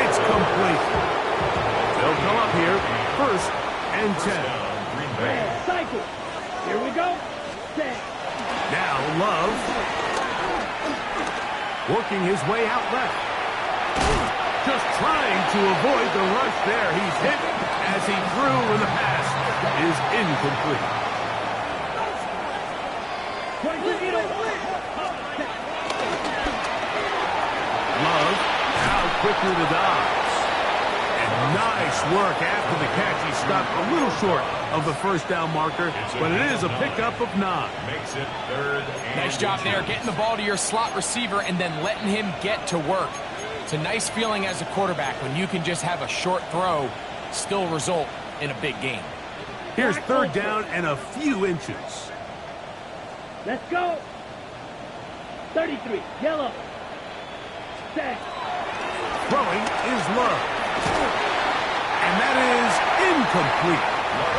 It's complete. They'll come up here, 1st and 10. Red cycle. Here we go. Set. Now Love working his way out left. Just trying to avoid the rush there. He's hit as he threw when the pass is incomplete. Love now quickly to Dobbs. And nice work after the catch. He stopped a little short of the 1st down marker, but it is a pickup of 9. Makes it 3rd and Nice job there, getting the ball to your slot receiver and then letting him get to work. It's a nice feeling as a quarterback when you can just have a short throw, still result in a big game. Here's 3rd down and a few inches. Let's go. 33. Yellow. Set. Throwing is Love. And that is incomplete.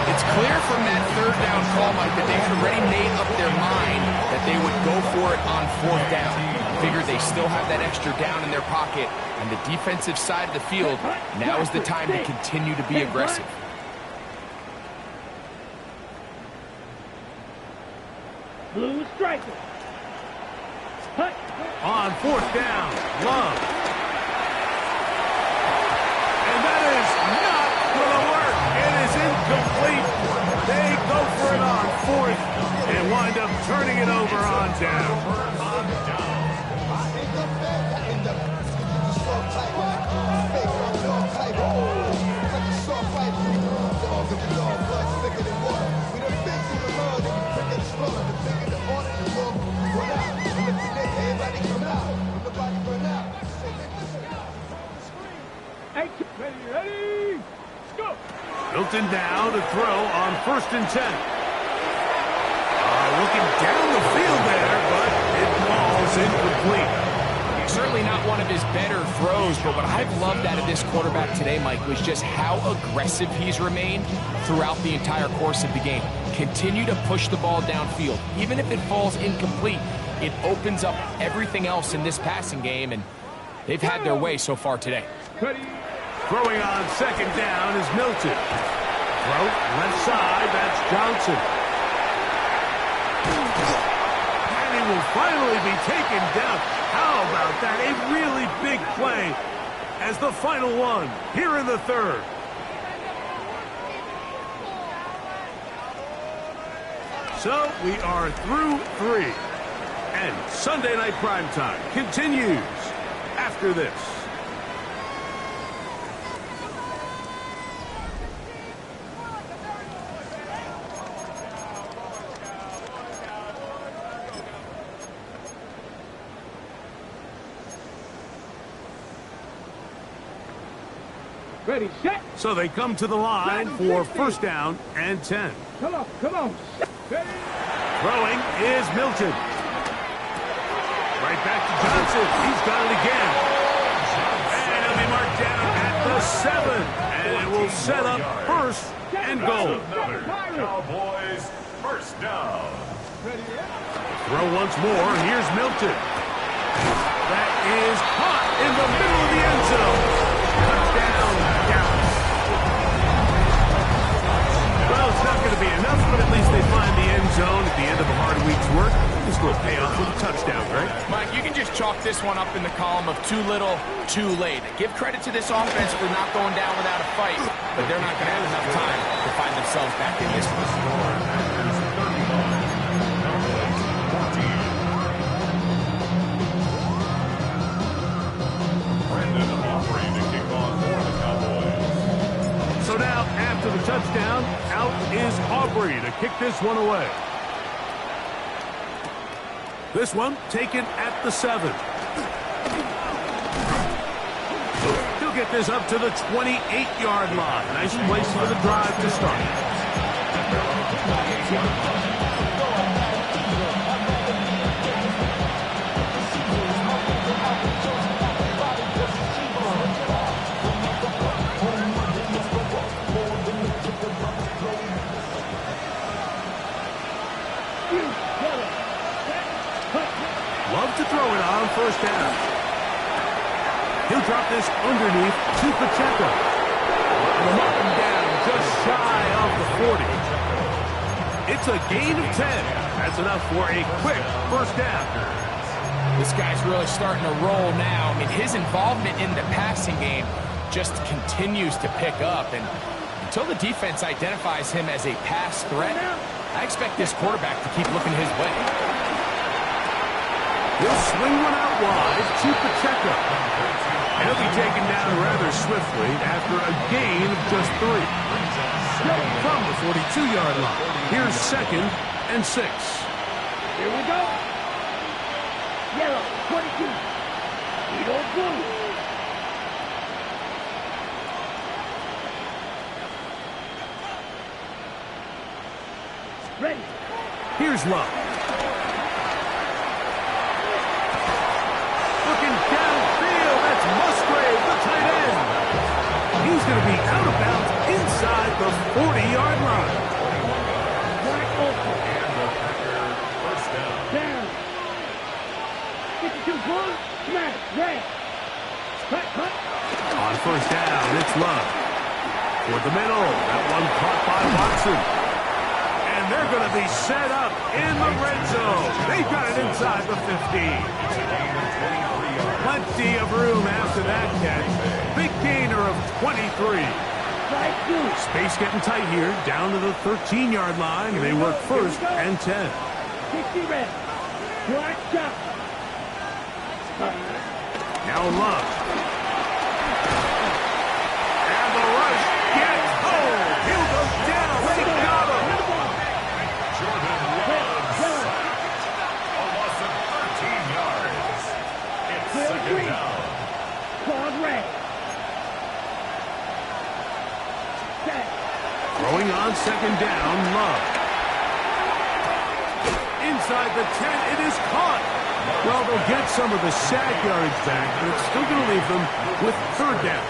It's clear from that 3rd down call, Mike, that they had already made up their mind that they would go for it on 4th down. Figure they still have that extra down in their pocket, and the defensive side of the field, now is the time to continue to be aggressive. Blue striker. Hut. On 4th down, Love. And that is not going to work. It is incomplete. They go for it on 4th and wind up turning it over on down. Ready? Go. Milton now to throw on 1st and 10. Looking down the field there, but it falls incomplete. Certainly not one of his better throws, but what I've loved out of this quarterback today, Mike, was just how aggressive he's remained throughout the entire course of the game. Continue to push the ball downfield. Even if it falls incomplete, it opens up everything else in this passing game, and they've had their way so far today. Ready? Throwing on 2nd down is Milton. Throw left side, that's Johnson. And he will finally be taken down. How about that? A really big play as the final one here in the 3rd. So we are through 3. And Sunday Night Primetime continues after this. Ready, set. So they come to the line for 1st down and 10. Come on, come on. Ready? Throwing is Milton. Right back to Johnson. He's got it again. And he'll be marked down at the 7. And it will set up first and goal. Another Cowboys first down. Throw once more. Here's Milton. That is hot in the middle of the end zone. Touchdown, Dallas. Well, it's not going to be enough, but at least they find the end zone at the end of a hard week's work. This will pay off with a touchdown, right? Mike, you can just chalk this one up in the column of too little, too late. Give credit to this offense for not going down without a fight, but they're not going to have enough time to find themselves back in this one. So now, after the touchdown, out is Aubrey to kick this one away. This one taken at the 7. He'll get this up to the 28-yard line. Nice place for the drive to start. Love to throw it on first down. He'll drop this underneath to Pacheco. They'll mark him down just shy of the 40. It's a gain of 10. That's enough for a quick first down. This guy's really starting to roll now. I mean, his involvement in the passing game just continues to pick up. And until the defense identifies him as a pass threat, I expect this quarterback to keep looking his way. He'll swing one out wide to Pacheco. He'll be taken down rather swiftly after a gain of just 3. From the 42-yard line. Here's 2nd and 6. Here we go. Yellow, 22. Edo blue. Ready. Here's Love. Looking downfield, that's Musgrave, the tight end. He's going to be out of bounds inside the 40-yard line. Wide open. First down. Down. 52 full. Smash. Red. Cut. On first down, it's Love. Toward the middle, that one caught by Watson. And they're going to be set up in the red zone. They've got it inside the 15. Plenty of room after that catch. Big gainer of 23. Space getting tight here, down to the 13-yard line. They work first and 10. 60 red. Black shot. Now Love. And the rush gets home. He'll go down. They got him. Jordan Love. A loss of 13 yards. It's second down. Claude red. Throwing on second down, Love. Inside the 10, it is caught. Well, they'll get some of the sack yardage back, but it's still going to leave them with third down.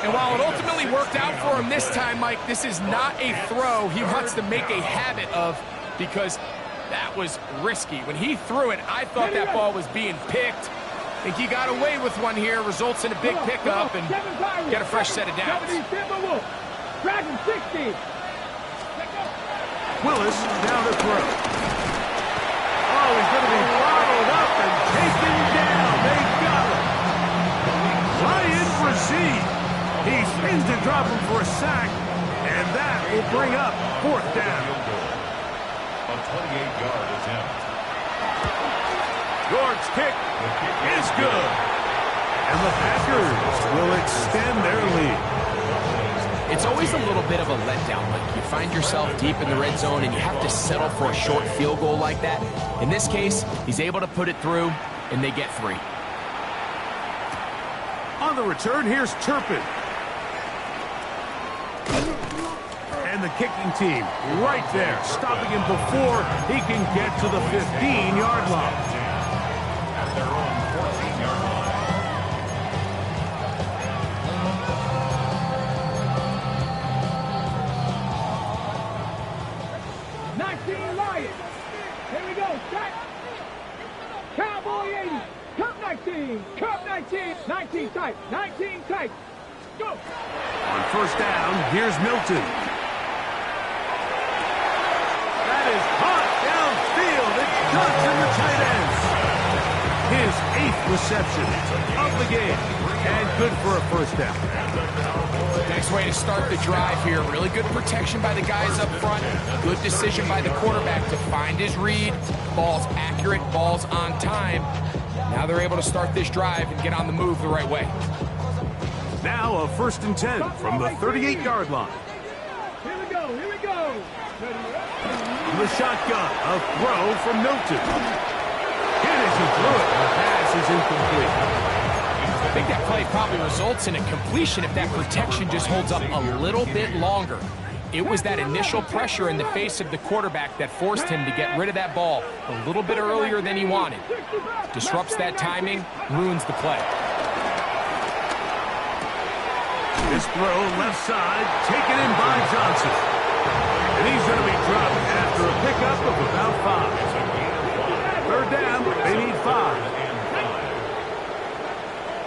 And while it ultimately worked out for him this time, Mike, this is not a throw he wants to make a habit of because that was risky. When he threw it, I thought that ball was being picked. I think he got away with one here, results in a big pickup, and get a fresh set of downs. Dragon 60. Willis down to throw. Oh, he's going to be bottled up and taken down. They got him. Ryan Brzee. He spins to drop him for a sack, and that will bring up fourth down. A 28-yard attempt. York's kick is good. And the Packers will extend their lead. It's always a little bit of a letdown. Like you find yourself deep in the red zone and you have to settle for a short field goal like that. In this case, he's able to put it through, and they get 3. On the return, here's Turpin. And the kicking team right there, stopping him before he can get to the 15-yard line. their own 14-yard line. 19 Lions. Here we go. Set. Cowboy 80. Cup 19. Cup 19. 19 tight. 19 tight. Go. On first down, here's Milton. That is hot downfield. It's Johnson, the tight end. His 8th reception of the game. And good for a first down. Nice way to start the drive here. Really good protection by the guys up front. Good decision by the quarterback to find his read. Ball's accurate, ball's on time. Now they're able to start this drive and get on the move the right way. Now a 1st and 10 from the 38-yard line. Here we go. Here we go. The shotgun, a throw from Milton. Hit as he threw it. The pass is incomplete. I think that play probably results in a completion if that protection just holds up a little bit longer. It was that initial pressure in the face of the quarterback that forced him to get rid of that ball a little bit earlier than he wanted. Disrupts that timing, ruins the play. This throw left side, taken in by Johnson. And he's going to be dropped after a pickup of about 5. 3rd down, they need 5.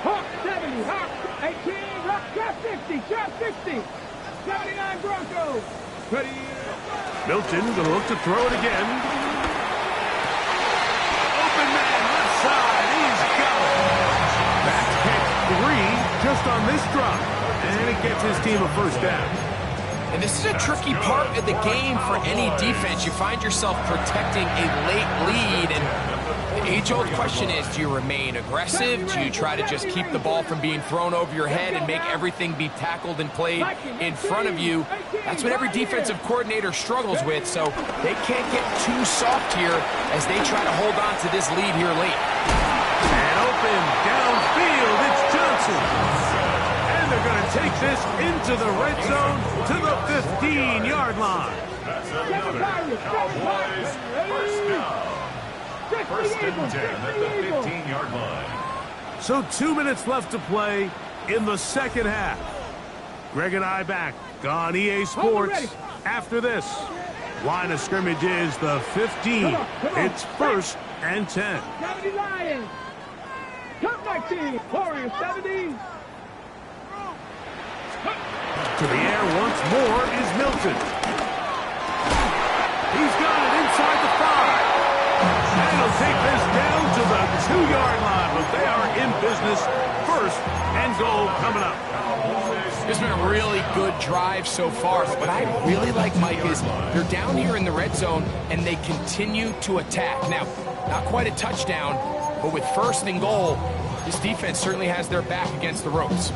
Hawk 70, Hawk 18, Rock, shot 50, shot 60. 79 Broncos. Ready. Milton going to look to throw it again. Open man, left side, he's got it. That's pick 3 just on this drop. And it gets his team a first down. And this is a tricky part of the game for any defense. You find yourself protecting a late lead, and the age-old question is, do you remain aggressive? Do you try to just keep the ball from being thrown over your head and make everything be tackled and played in front of you? That's what every defensive coordinator struggles with, so they can't get too soft here as they try to hold on to this lead here late. And open downfield, it's Johnson. And they're going to take this into the red zone to the 15-yard line. That's another Cowboys first down. 1st and 10 at the 15-yard line. So 2 minutes left to play in the second half. Greg and I back on EA Sports after this. Line of scrimmage is the 15. It's 1st and 10. 70 Lions. Cup 19. Warriors 70. To the air once more is Milton. He's got it inside the 5. And he'll take this down to the 2-yard line, but they are in business. 1st and goal coming up. It's been a really good drive so far. What I really like, Mike, is they're down here in the red zone, and they continue to attack. Now, not quite a touchdown, but with 1st and goal, this defense certainly has their back against the ropes.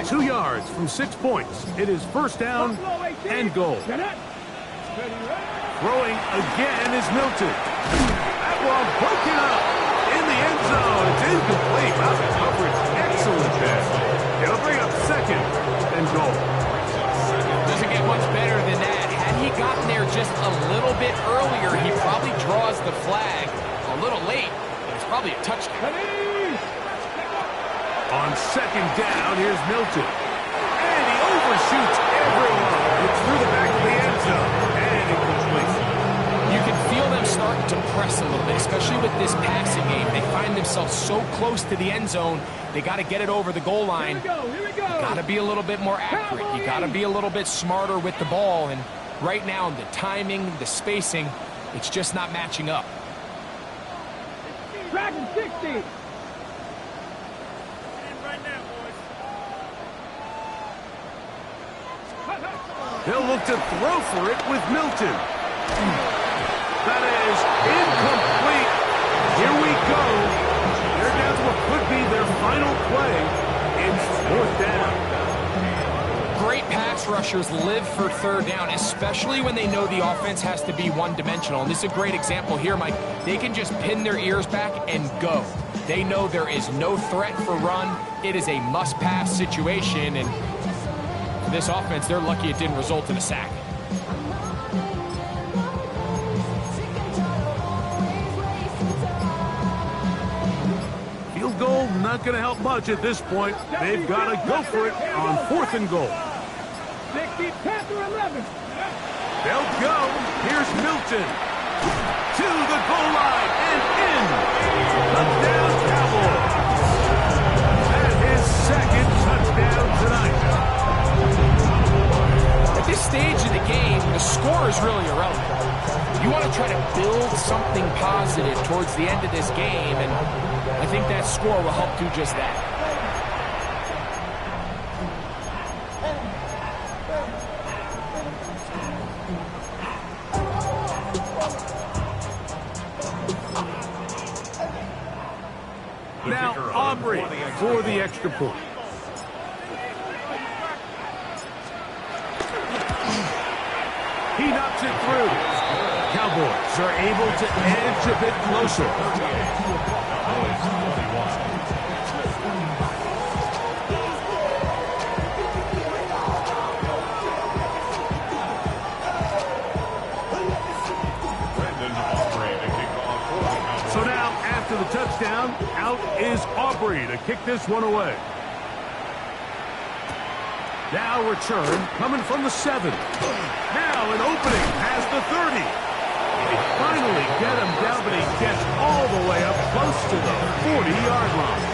Set. 2 yards from 6 points. It is 1st down and goal. Throwing again is Milton. That one broken up in the end zone. It's incomplete. Out of coverage. Excellent pass. It'll bring up 2nd and goal. Doesn't get much better than that. Had he gotten there just a little bit earlier, he probably draws the flag a little late, but it's probably a touchdown. On 2nd down, here's Milton. And he overshoots everyone. It's through the back of the end zone. And incomplete. You can feel them starting to press a little bit, especially with this passing game. They find themselves so close to the end zone, they got to get it over the goal line. Here we go. You got to be a little bit more accurate. You got to be a little bit smarter with the ball. And right now, the timing, the spacing, it's just not matching up. Dragon 60. He'll look to throw for it with Milton. That is incomplete. Here we go. They're down to what could be their final play. It's 4th down. Great pass rushers live for 3rd down, especially when they know the offense has to be one-dimensional. And this is a great example here, Mike. They can just pin their ears back and go. They know there is no threat for run. It is a must-pass situation, and this offense, they're lucky it didn't result in a sack. Field goal not going to help much at this point. They've got to go for it on 4th and goal. 60, Panther 11. They'll go. Here's Milton. To the goal line and in. Touchdown, Cowboys. That is 2nd touchdown tonight. At this stage of the game, the score is really irrelevant. You want to try to build something positive towards the end of this game, and I think that score will help do just that. Now Aubrey for the extra point. He knocks it through. Cowboys are able to edge a bit closer. So now, after the touchdown, out is Aubrey to kick this one away. Now return coming from the 7. Now an opening past the 30. They finally get him down, but he gets all the way up close to the 40-yard line.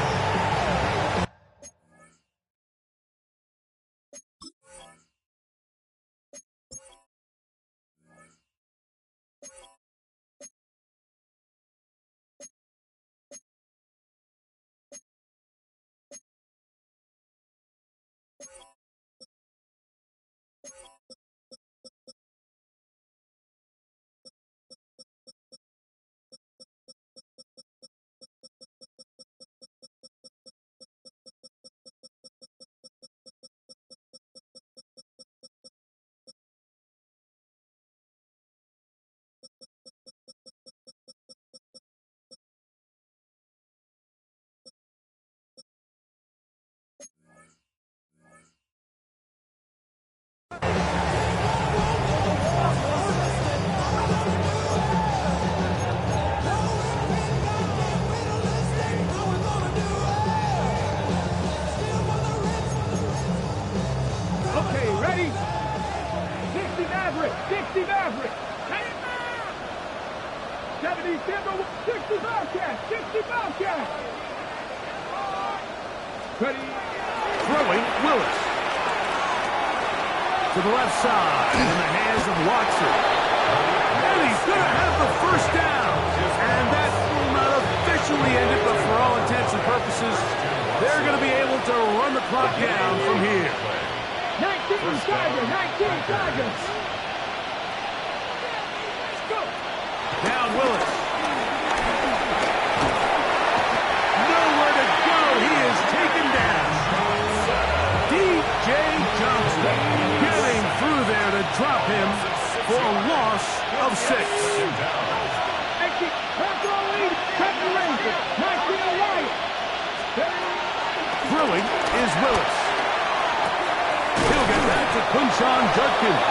Throwing, Willis. To the left side, in the hands of Watson. And he's going to have the first down. And that will not officially end it, but for all intents and purposes, they're going to be able to run the clock down from here. 19 Tigers, 19 Tigers. Go. Down Willis. Nowhere to go. He is taken down. D.J. Johnson getting through there to drop him for a loss of 6. Throwing is Willis. He'll get back to Quinshon Judkins.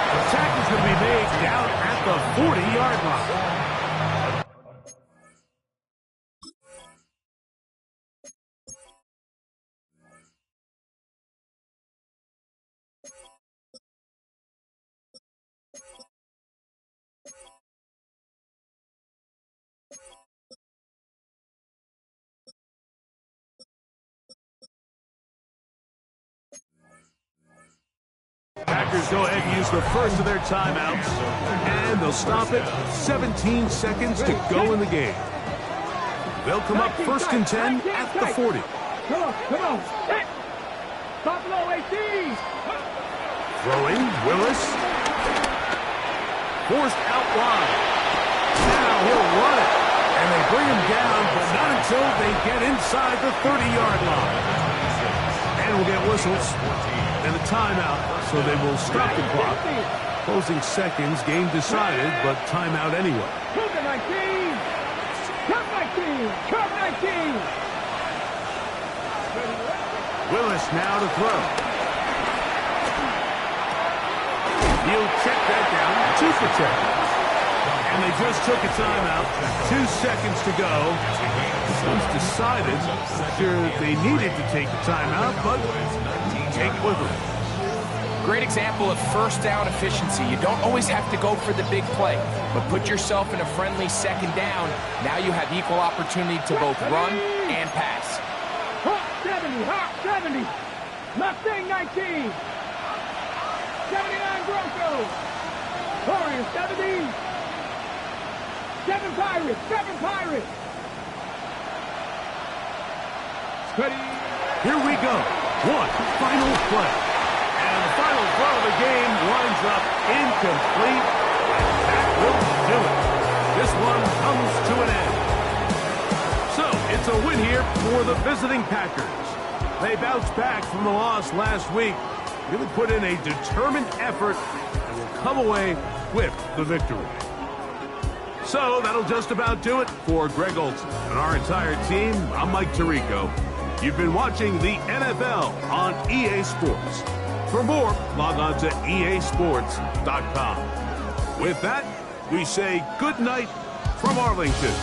The tackle is going to be made down at the 40-yard line. Packers go ahead and use the first of their timeouts, and they'll stop it. 17 seconds to go in the game. They'll come up 1st and 10 at the 40. Come on. Buffalo 18. Throwing, Willis. Forced out wide. Now he'll run it, and they bring him down, but not until they get inside the 30-yard line. And we'll get whistles and a timeout, so they will stop the clock. Closing seconds, game decided, but timeout anyway. Cougar 19! Cup 19! Cup 19! Willis now to throw. He'll check that down to protect. And they just took a timeout. 2 seconds to go. Suns decided, sure, they needed to take the timeout, but take it with them. Great example of first down efficiency. You don't always have to go for the big play, but put yourself in a friendly second down. Now you have equal opportunity to both run and pass. Hawk 70, Hawk 70. Mustang 19. 79 Broncos. Warriors 70. 7 Pirates, 7 Pirates. Ready? Here we go. One final play. And the final throw of the game winds up incomplete. And that will do it. This one comes to an end. So, it's a win here for the visiting Packers. They bounced back from the loss last week. Really put in a determined effort and will come away with the victory. So, that'll just about do it for Greg Olsen and our entire team. I'm Mike Tirico. You've been watching the NFL on EA Sports. For more, log on to easports.com. With that, we say good night from Arlington.